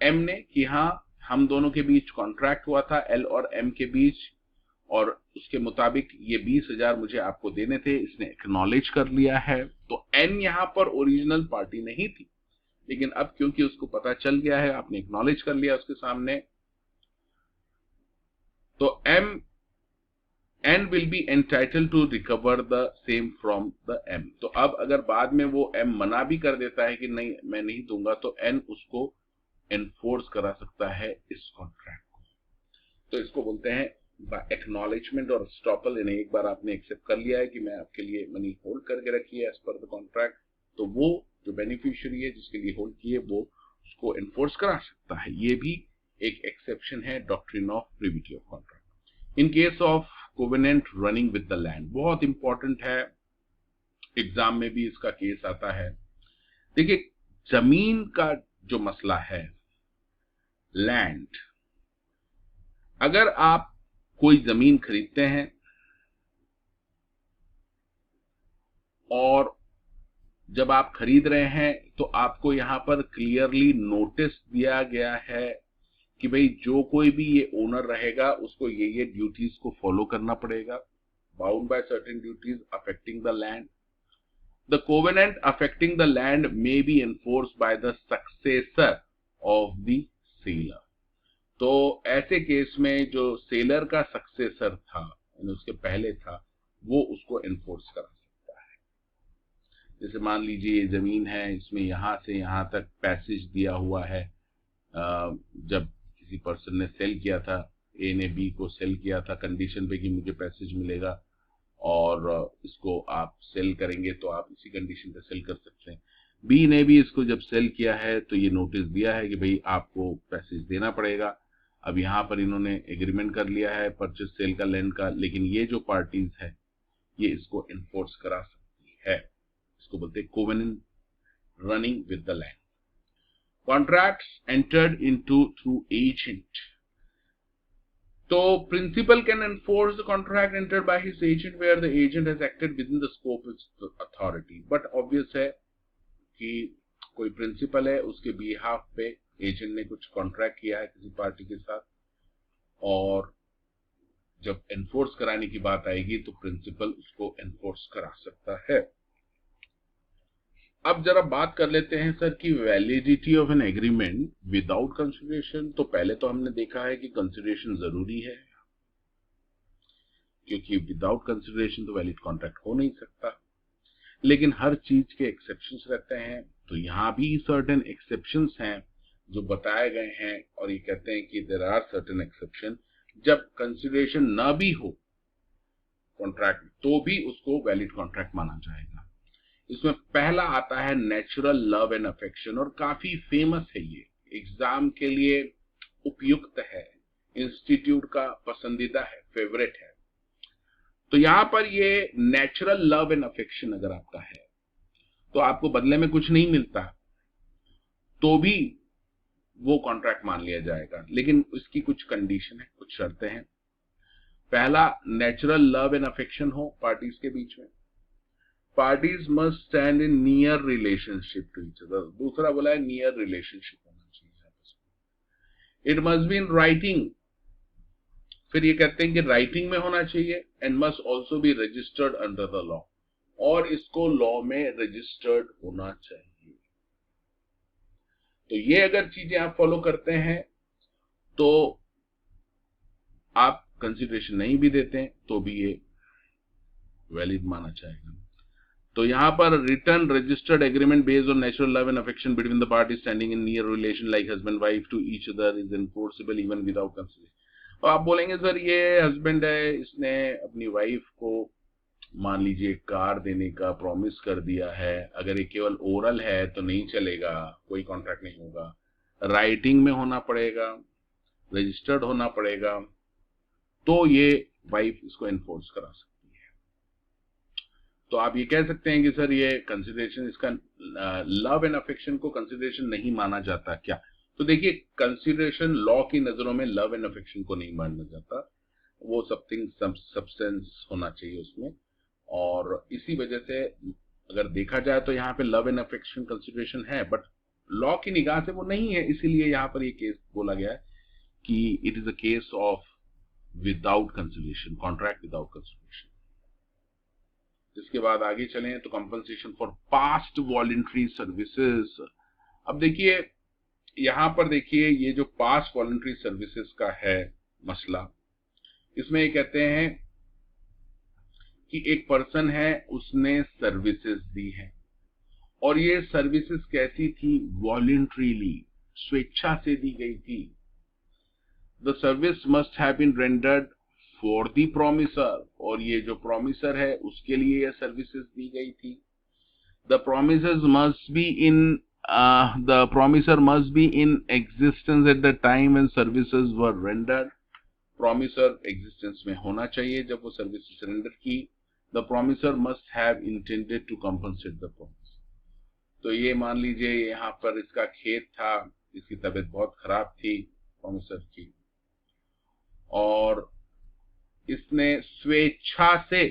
एम ने कि हाँ, हम दोनों के बीच कॉन्ट्रैक्ट हुआ था एल और एम के बीच, और उसके मुताबिक ये 20,000 मुझे आपको देने थे, इसने एक्नॉलेज कर लिया है। तो एन यहां पर ओरिजिनल पार्टी नहीं थी, लेकिन अब क्योंकि उसको पता चल गया है, आपने एक्नॉलेज कर लिया उसके सामने, तो N will be entitled to recover the same from the M. तो अब अगर बाद में वो एम मना भी कर देता है कि नहीं मैं नहीं दूंगा, तो एन उसको एनफोर्स करा सकता है इस कॉन्ट्रैक्ट को। तो इसको बोलते हैं एक्नॉलेजमेंट और स्टॉपल, यानी एक बार आपने एक्सेप्ट कर लिया है कि मैं आपके लिए मनी होल्ड करके रखी है एज पर द कॉन्ट्रैक्ट, तो वो जो बेनिफिशियरी है जिसके लिए होल्ड किए वो उसको एनफोर्स करा सकता है। ये भी एक एक्सेप्शन है doctrine of privity of contract. In case of covenant running with the land, बहुत इंपॉर्टेंट है, एग्जाम में भी इसका केस आता है। देखिए, जमीन का जो मसला है, लैंड, अगर आप कोई जमीन खरीदते हैं और जब आप खरीद रहे हैं तो आपको यहां पर क्लियरली नोटिस दिया गया है कि भाई जो कोई भी ये ओनर रहेगा उसको ये ड्यूटीज को फॉलो करना पड़ेगा, bound by certain duties affecting the land. The covenant affecting the land may be enforced by the successor of the seller. तो ऐसे केस में जो सेलर का सक्सेसर था, उसके पहले था, वो उसको एनफोर्स करा सकता है। जैसे मान लीजिए ये जमीन है, इसमें यहाँ से यहाँ तक पैसेज दिया हुआ है। जब किसी पर्सन ने सेल किया था, ए ने बी को सेल किया था कंडीशन पे कि मुझे पैसेज मिलेगा, और इसको आप सेल करेंगे तो आप इसी कंडीशन पे सेल कर सकते हैं। बी ने भी इसको जब सेल किया है तो ये नोटिस दिया है कि भाई आपको पैसेज देना पड़ेगा। अब यहाँ पर इन्होंने एग्रीमेंट कर लिया है परचेज सेल का, लैंड का, लेकिन ये जो पार्टीज है ये इसको एनफोर्स करा सकती है। इसको बोलते हैं covenant running with the land. Contracts entered into through agent. तो principal can enforce the contract entered by his agent where the agent has acted within the scope of authority. But obvious है कि कोई principal है, उसके behalf पे agent ने कुछ contract किया है किसी पार्टी के साथ, और जब एनफोर्स कराने की बात आएगी तो प्रिंसिपल उसको एनफोर्स करा सकता है। अब जरा बात कर लेते हैं सर की validity of an agreement without consideration. तो पहले तो हमने देखा है कि कंसिडरेशन जरूरी है, क्योंकि विदाउट कंसिडरेशन तो वैलिड कॉन्ट्रैक्ट हो नहीं सकता। लेकिन हर चीज के एक्सेप्शंस रहते हैं, तो यहां भी सर्टेन एक्सेप्शंस हैं जो बताए गए हैं, और ये कहते हैं कि देयर आर सर्टेन एक्सेप्शन। जब कंसिडरेशन ना भी हो कॉन्ट्रैक्ट तो भी उसको वैलिड कॉन्ट्रैक्ट माना जाएगा। इसमें पहला आता है नेचुरल लव एंड अफेक्शन, और काफी फेमस है, ये एग्जाम के लिए उपयुक्त है, इंस्टीट्यूट का पसंदीदा है, फेवरेट है। तो यहां पर ये नेचुरल लव एंड अफेक्शन अगर आपका है तो आपको बदले में कुछ नहीं मिलता तो भी वो कॉन्ट्रैक्ट मान लिया जाएगा, लेकिन उसकी कुछ कंडीशन है, कुछ शर्तें हैं। पहला, नेचुरल लव एंड अफेक्शन हो पार्टीज के बीच में। Parties must stand in near relationship to each other. दूसरा बोला है नियर रिलेशनशिप होना चाहिए। It must be in writing. फिर ये कहते हैं कि राइटिंग में होना चाहिए, and must also be registered under the law, और इसको लॉ में रजिस्टर्ड होना चाहिए। तो ये अगर चीजें आप फॉलो करते हैं तो आप कंसिडरेशन नहीं भी देते हैं तो भी ये वैलिड माना जाएगा। तो यहां पर written registered agreement based on natural love and affection between the parties standing in near relation like husband wife to each other is enforceable even without consideration. तो आप बोलेंगे सर ये हस्बैंड है, इसने अपनी वाइफ को मान लीजिए कार देने का प्रॉमिस कर दिया है, अगर ये केवल ओरल है तो नहीं चलेगा, कोई कॉन्ट्रैक्ट नहीं होगा, राइटिंग में होना पड़ेगा, रजिस्टर्ड होना पड़ेगा, तो ये वाइफ इसको एनफोर्स करा सकती है। तो आप ये कह सकते हैं कि सर ये कंसिडरेशन, इसका लव एंड अफेक्शन को कंसिडरेशन नहीं माना जाता क्या? तो देखिए, कंसिडरेशन लॉ की नजरों में लव एंड अफेक्शन को नहीं माना जाता, वो समथिंग सब्सटेंस होना चाहिए उसमें, और इसी वजह से अगर देखा जाए तो यहाँ पे लव एंड अफेक्शन कंसिडरेशन है, बट लॉ की निगाह से वो नहीं है, इसीलिए यहाँ पर ये केस बोला गया है कि it is a case of without consideration, contract without consideration. इसके बाद आगे चलें तो compensation for past voluntary services. अब देखिए यहां पर देखिए ये जो पास्ट वॉलंटरी सर्विसेज का है मसला, इसमें ये कहते हैं कि एक पर्सन है, उसने सर्विसेज दी है, और ये सर्विसेज कैसी थी? वॉलंटरीली, स्वेच्छा से दी गई थी। The service must have been rendered for the promisor, और ये जो प्रोमिसर है उसके लिए ये सर्विसेज दी गई थी। The promisors must be in the promisor must be in existence at the time when services were rendered. Promisor existence में होना चाहिए जब वो सर्विसेज रेंडर की। The promisor must have intended to compensate the promise. तो ये मान लीजिए यहाँ पर इसका खेत था, इसकी तबीयत बहुत खराब थी प्रोमिसर की, और इसने स्वेच्छा से,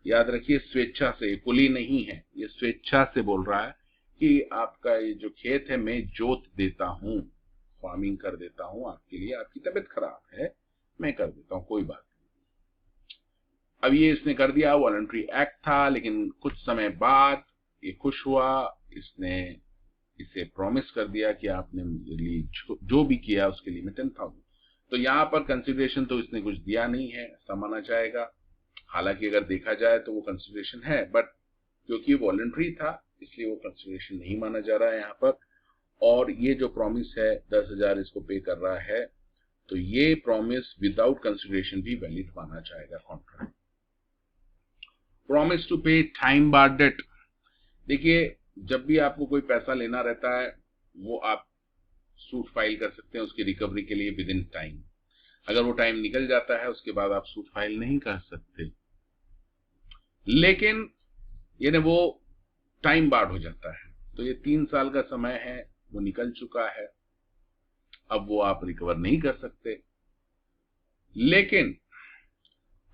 याद रखिए स्वेच्छा से, कुली नहीं है, ये स्वेच्छा से बोल रहा है कि आपका ये जो खेत है मैं जोत देता हूं, फार्मिंग कर देता हूं आपके लिए, आपकी तबीयत खराब है मैं कर देता हूं, कोई बात नहीं। अब ये इसने कर दिया, वॉलंटरी एक्ट था, लेकिन कुछ समय बाद ये खुश हुआ, इसने इसे प्रॉमिस कर दिया कि आपने मेरे लिए जो भी किया उसके लिए मैं 10,000। तो यहाँ पर कंसिडरेशन तो इसने कुछ दिया नहीं है, ऐसा माना जाएगा। हालांकि अगर देखा जाए तो वो कंसिडरेशन है, बट क्योंकि वॉलंटरी था इसलिए वो कंसिडरेशन नहीं माना जा रहा है यहाँ पर। और ये जो प्रॉमिस है 10,000 इसको पे कर रहा है, तो ये प्रॉमिस विदाउट कंसिडरेशन भी वैलिड माना जाएगा कॉन्ट्रैक्ट। प्रॉमिस टू पे टाइम बार डेट। देखिए, जब भी आपको कोई पैसा लेना रहता है वो आप सूट फाइल कर सकते हैं उसकी रिकवरी के लिए विद इन टाइम। अगर वो टाइम निकल जाता है उसके बाद आप सूट फाइल नहीं कर सकते, लेकिन यानी वो टाइम बार्ड हो जाता है। तो ये 3 साल का समय है, वो निकल चुका है, अब वो आप रिकवर नहीं कर सकते। लेकिन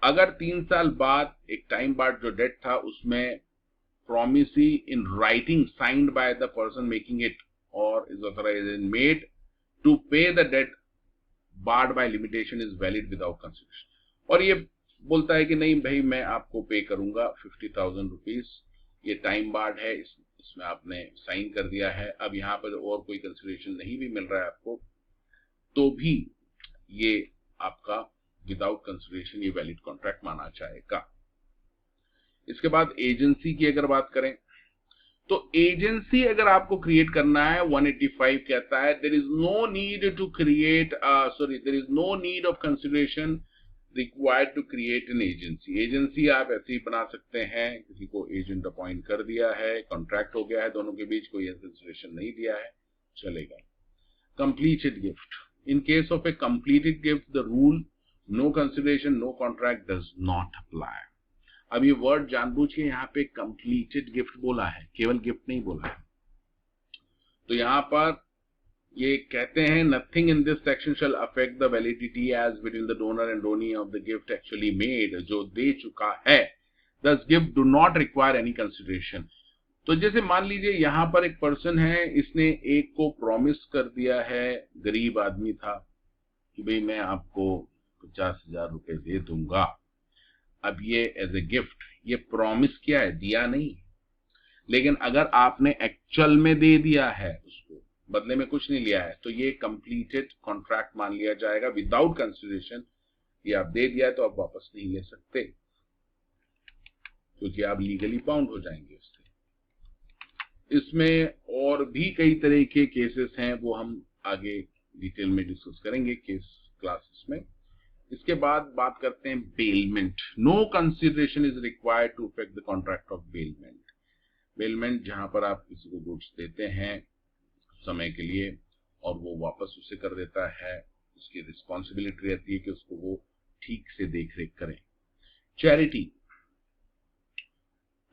अगर 3 साल बाद एक टाइम बार्ड जो डेट था उसमें promise in writing signed by the person making it or is authorized and made to pay the debt barred by limitation is valid without consideration। और ये बोलता है कि नहीं भाई मैं आपको पे करूंगा 50,000 रुपीज, ये टाइम बार्ड है, इसमें आपने साइन कर दिया है, अब यहाँ पर और कोई कंसिडरेशन नहीं भी मिल रहा है आपको, तो भी ये आपका विदाउट कंसिडरेशन ये वैलिड कॉन्ट्रैक्ट माना जाएगा। इसके बाद एजेंसी की अगर बात करें तो एजेंसी अगर आपको क्रिएट करना है 185 कहता है there is no need to create there is no need of consideration required to create an agency. Agency आप ऐसे ही बना सकते हैं, किसी को एजेंट अपॉइंट कर दिया है, कॉन्ट्रैक्ट हो गया है, दोनों के बीच कोई कंसिडरेशन नहीं दिया है, चलेगा। Completed gift, in case of a completed gift the rule no consideration no contract does not apply. अब ये वर्ड जानबूझ के यहाँ पे कंप्लीटेड गिफ्ट बोला है, केवल गिफ्ट नहीं बोला है। तो यहाँ पर ये कहते हैं nothing in this section shall affect the validity as between the donor and donee of the gift actually made, जो दे चुका है, thus gift do not require any consideration. तो जैसे मान लीजिए यहाँ पर एक पर्सन है, इसने एक को प्रॉमिस कर दिया है, गरीब आदमी था कि भाई मैं आपको 50,000 रुपए दे दूंगा। अब ये एज ए गिफ्ट, ये प्रॉमिस किया है, दिया नहीं, लेकिन अगर आपने एक्चुअल में दे दिया है, उसको बदले में कुछ नहीं लिया है, तो ये कंप्लीटेड कॉन्ट्रैक्ट मान लिया जाएगा विदाउट कंसिडरेशन। ये आप दे दिया है तो आप वापस नहीं ले सकते, क्योंकि आप लीगली बाउंड हो जाएंगे उससे। इसमें और भी कई तरह के केसेस हैं, वो हम आगे डिटेल में डिस्कस करेंगे केस क्लासेस में। इसके बाद बात करते हैं bailment. No consideration is required to effect the contract of bailment. Bailment जहां पर आप किसी को गुड्स देते हैं समय के लिए और वो वापस उसे कर देता है, उसकी रिस्पॉन्सिबिलिटी रहती है कि उसको वो ठीक से देख रेख करें। Charity,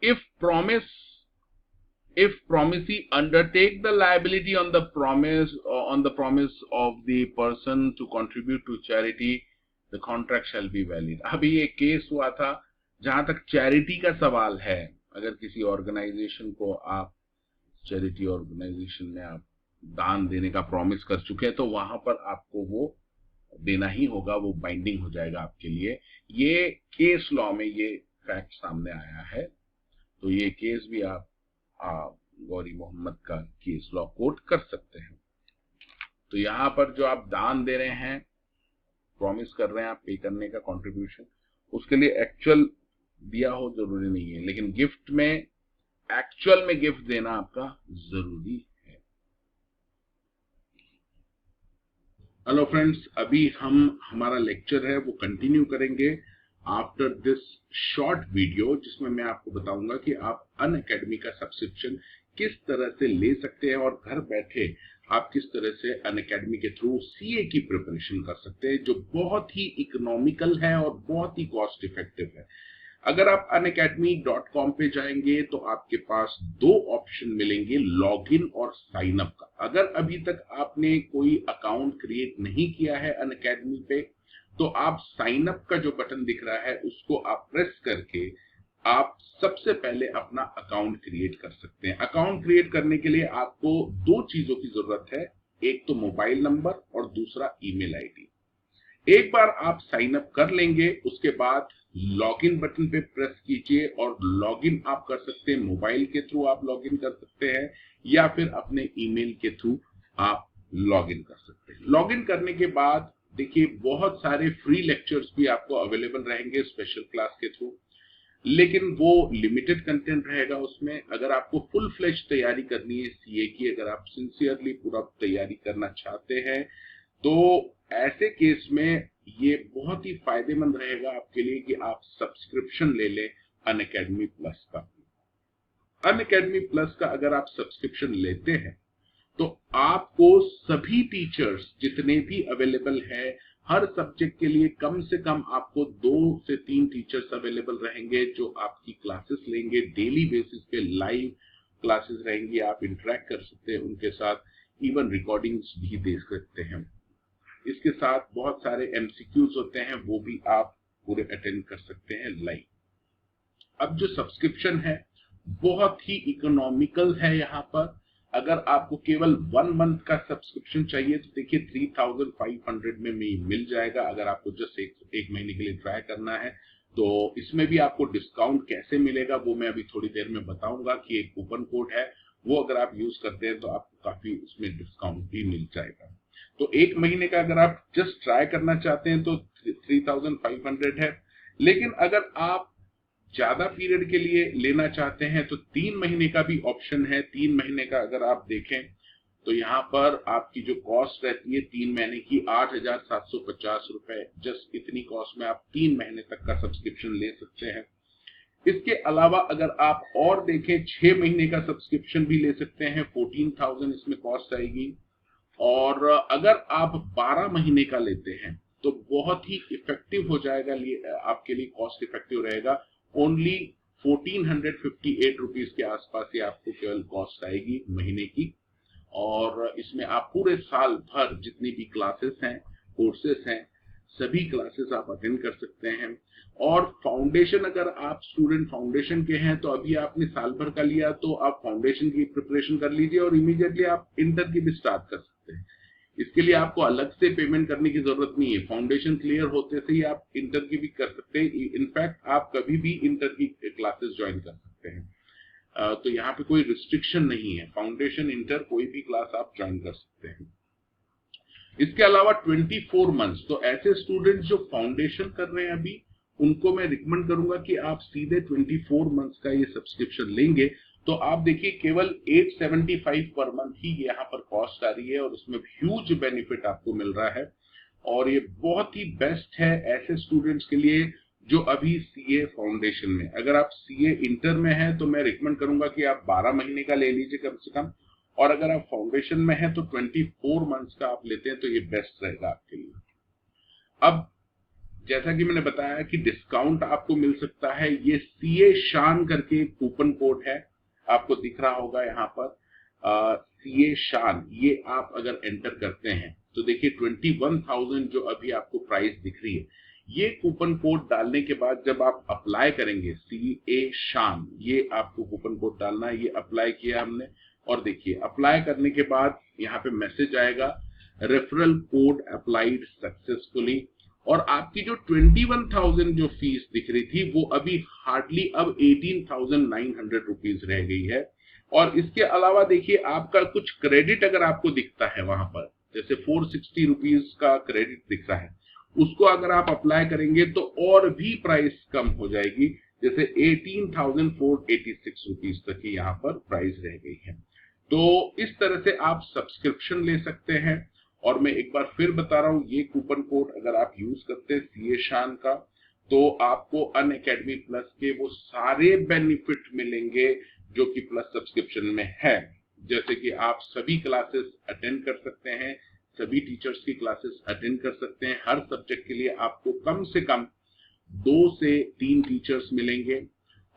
if promisee undertake the liability on the promise of the person to contribute to charity, the contract shall be valid। अभी एक केस हुआ था जहां तक चैरिटी का सवाल है, अगर किसी ऑर्गेनाइजेशन को आप चैरिटी ऑर्गेनाइजेशन में आप दान देने का प्रॉमिस कर चुके हैं, तो वहां पर आपको वो देना ही होगा, वो बाइंडिंग हो जाएगा आपके लिए। ये केस लॉ में ये फैक्ट सामने आया है, तो ये केस भी आप गौरी मोहम्मद का केस लॉ कोट कर सकते हैं। तो यहाँ पर जो आप दान दे रहे हैं, प्रॉमिस कर रहे हैं आप पे करने का कंट्रीब्यूशन, उसके लिए एक्चुअल दिया हो जरूरी नहीं है, लेकिन गिफ्ट में एक्चुअल में गिफ्ट देना आपका जरूरी है। हेलो फ्रेंड्स, अभी हम हमारा लेक्चर है वो कंटिन्यू करेंगे आफ्टर दिस शॉर्ट वीडियो, जिसमें मैं आपको बताऊंगा कि आप अनअकैडमी का सब्सक्रिप्शन किस तरह से ले सकते हैं और घर बैठे आप किस तरह से अनअकैडमी के थ्रू सीए की प्रिपरेशन कर सकते हैं, जो बहुत ही इकोनॉमिकल है और बहुत ही कॉस्ट इफेक्टिव है। अगर आप unacademy.com पे जाएंगे तो आपके पास दो ऑप्शन मिलेंगे, लॉगिन और साइन अप का। अगर अभी तक आपने कोई अकाउंट क्रिएट नहीं किया है अनअकैडमी पे, तो आप साइन अप का जो बटन दिख रहा है उसको आप प्रेस करके आप सबसे पहले अपना अकाउंट क्रिएट कर सकते हैं। अकाउंट क्रिएट करने के लिए आपको दो चीजों की जरूरत है, एक तो मोबाइल नंबर और दूसरा ईमेल आईडी। एक बार आप साइन अप कर लेंगे, उसके बाद लॉगिन बटन पे प्रेस कीजिए और लॉगिन आप कर सकते हैं, मोबाइल के थ्रू आप लॉगिन कर सकते हैं या फिर अपने ईमेल के थ्रू आप लॉगिन कर सकते हैं। लॉगिन करने के बाद देखिए बहुत सारे फ्री लेक्चर्स भी आपको अवेलेबल रहेंगे स्पेशल क्लास के थ्रू। लेकिन वो लिमिटेड कंटेंट रहेगा उसमें। अगर आपको फुल फ्लेश तैयारी करनी है सीए की, अगर आप सिंसियरली पूरा तैयारी करना चाहते हैं, तो ऐसे केस में ये बहुत ही फायदेमंद रहेगा आपके लिए कि आप सब्सक्रिप्शन ले लें अनअकैडमी प्लस का। अनअकैडमी प्लस का अगर आप सब्सक्रिप्शन लेते हैं तो आपको सभी टीचर्स जितने भी अवेलेबल है, हर सब्जेक्ट के लिए कम से कम आपको 2 से 3 टीचर्स अवेलेबल रहेंगे जो आपकी क्लासेस लेंगे। डेली बेसिस पे लाइव क्लासेस रहेंगी, आप इंटरेक्ट कर सकते हैं उनके साथ, इवन रिकॉर्डिंग्स भी दे सकते हैं। इसके साथ बहुत सारे एमसीक्यूज होते हैं, वो भी आप पूरे अटेंड कर सकते हैं लाइव। अब जो सब्सक्रिप्शन है बहुत ही इकोनॉमिकल है यहाँ पर। अगर आपको केवल 1 मंथ का सब्सक्रिप्शन चाहिए तो देखिए 3500 में मिल जाएगा। अगर आपको जस्ट एक महीने के लिए ट्राई करना है तो इसमें भी आपको डिस्काउंट कैसे मिलेगा वो मैं अभी थोड़ी देर में बताऊंगा कि एक कूपन कोड है, वो अगर आप यूज करते हैं तो आपको काफी उसमें डिस्काउंट भी मिल जाएगा। तो एक महीने का अगर आप जस्ट ट्राई करना चाहते हैं तो 3500 है, लेकिन अगर आप ज्यादा पीरियड के लिए लेना चाहते हैं तो 3 महीने का भी ऑप्शन है। 3 महीने का अगर आप देखें तो यहाँ पर आपकी जो कॉस्ट रहती है 3 महीने की 8750 रुपए, जस्ट इतनी कॉस्ट में आप 3 महीने तक का सब्सक्रिप्शन ले सकते हैं। इसके अलावा अगर आप और देखें 6 महीने का सब्सक्रिप्शन भी ले सकते हैं, 14,000 इसमें कॉस्ट आएगी। और अगर आप 12 महीने का लेते हैं तो बहुत ही इफेक्टिव हो जाएगा, आपके लिए कॉस्ट इफेक्टिव रहेगा। ओनली 1458 रुपीज के आसपास ही आपको केवल कॉस्ट आएगी महीने की, और इसमें आप पूरे साल भर जितनी भी क्लासेस हैं, कोर्सेस हैं, सभी क्लासेस आप अटेंड कर सकते हैं। और फाउंडेशन, अगर आप स्टूडेंट फाउंडेशन के हैं तो अभी आपने साल भर का लिया तो आप फाउंडेशन की प्रिपरेशन कर लीजिए और इमीडिएटली आप इंटर की भी स्टार्ट कर सकते हैं। इसके लिए आपको अलग से पेमेंट करने की जरूरत नहीं है। फाउंडेशन क्लियर होते से ही आप इंटर की भी कर सकते हैं। इनफैक्ट आप कभी भी इंटर की क्लासेस ज्वाइन कर सकते हैं। तो यहाँ पे कोई रिस्ट्रिक्शन नहीं है, फाउंडेशन इंटर कोई भी क्लास आप ज्वाइन कर सकते हैं। इसके अलावा 24 मंथ्स, तो ऐसे स्टूडेंट जो फाउंडेशन कर रहे हैं अभी, उनको मैं रिकमेंड करूंगा कि आप सीधे 24 मंथ्स का ये सब्सक्रिप्शन लेंगे तो आप देखिए केवल 875 पर मंथ ही यहाँ पर कॉस्ट आ रही है और उसमें ह्यूज बेनिफिट आपको मिल रहा है। और ये बहुत ही बेस्ट है ऐसे स्टूडेंट्स के लिए जो अभी सीए फाउंडेशन में। अगर आप सीए इंटर में हैं तो मैं रिकमेंड करूंगा कि आप 12 महीने का ले लीजिए कम से कम, और अगर आप फाउंडेशन में हैं तो 24 मंथ्स का आप लेते हैं तो ये बेस्ट रहेगा आपके लिए। अब जैसा कि मैंने बताया कि डिस्काउंट आपको मिल सकता है, ये सीए शान करके कूपन कोड है, आपको दिख रहा होगा यहाँ पर सीए शान। ये आप अगर एंटर करते हैं तो देखिए 21,000 जो अभी आपको प्राइस दिख रही है, ये कूपन कोड डालने के बाद जब आप अप्लाई करेंगे सीए शान, ये आपको कूपन कोड डालना है। ये अप्लाई किया हमने और देखिए अप्लाई करने के बाद यहाँ पे मैसेज आएगा रेफरल कोड अप्लाइड सक्सेसफुली, और आपकी जो 21,000 जो फीस दिख रही थी वो अभी हार्डली अब 18,900 रुपीज रह गई है। और इसके अलावा देखिए आपका कुछ क्रेडिट अगर आपको दिखता है वहां पर, जैसे 460 रुपीज का क्रेडिट दिख रहा है, उसको अगर आप अप्लाई करेंगे तो और भी प्राइस कम हो जाएगी, जैसे 18,486 रुपीज तक ही यहाँ पर प्राइस रह गई है। तो इस तरह से आप सब्सक्रिप्शन ले सकते हैं। और मैं एक बार फिर बता रहा हूं, ये कूपन कोड अगर आप यूज करते हैं सीए शान का तो आपको अनअकैडमी प्लस के वो सारे बेनिफिट मिलेंगे जो कि प्लस सब्सक्रिप्शन में है। जैसे कि आप सभी क्लासेस अटेंड कर सकते हैं, सभी टीचर्स की क्लासेस अटेंड कर सकते हैं। हर सब्जेक्ट के लिए आपको कम से कम 2 से 3 टीचर्स मिलेंगे।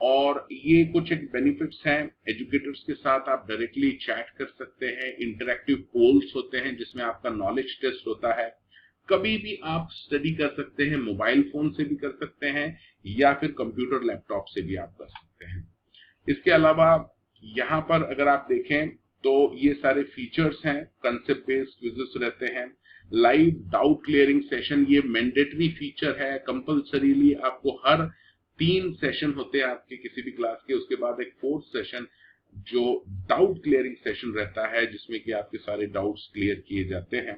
और ये कुछ एक बेनिफिट्स हैं, एजुकेटर्स के साथ आप डायरेक्टली चैट कर सकते हैं, इंटरैक्टिव पोल्स होते हैं जिसमें आपका नॉलेज टेस्ट होता है, कभी भी आप स्टडी कर सकते हैं, मोबाइल फोन से भी कर सकते हैं या फिर कंप्यूटर लैपटॉप से भी आप कर सकते हैं। इसके अलावा यहाँ पर अगर आप देखें तो ये सारे फीचर्स हैं, कंसेप्ट बेस्ड क्विज़ेस रहते हैं, लाइव डाउट क्लियरिंग सेशन, ये मैंडेटरी फीचर है, कंपल्सरीली आपको हर 3 सेशन होते हैं आपके किसी भी क्लास के, उसके बाद एक 4th सेशन जो डाउट क्लियरिंग सेशन रहता है जिसमें कि आपके सारे डाउट्स क्लियर किए जाते हैं।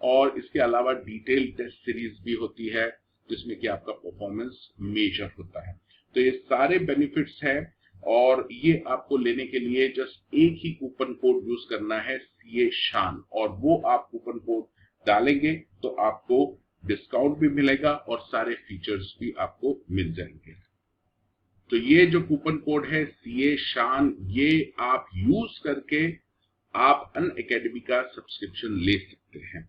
और इसके अलावा डिटेल टेस्ट सीरीज भी होती है जिसमें कि आपका परफॉर्मेंस मेजर होता है। तो ये सारे बेनिफिट्स हैं और ये आपको लेने के लिए जस्ट एक ही कूपन कोड यूज करना है, सीए शान, और वो आप कूपन कोड डालेंगे तो आपको डिस्काउंट भी मिलेगा और सारे फीचर्स भी आपको मिल जाएंगे। तो ये जो कूपन कोड है सीए शान, ये आप यूज करके आप अनअकैडमी का सब्सक्रिप्शन ले सकते हैं।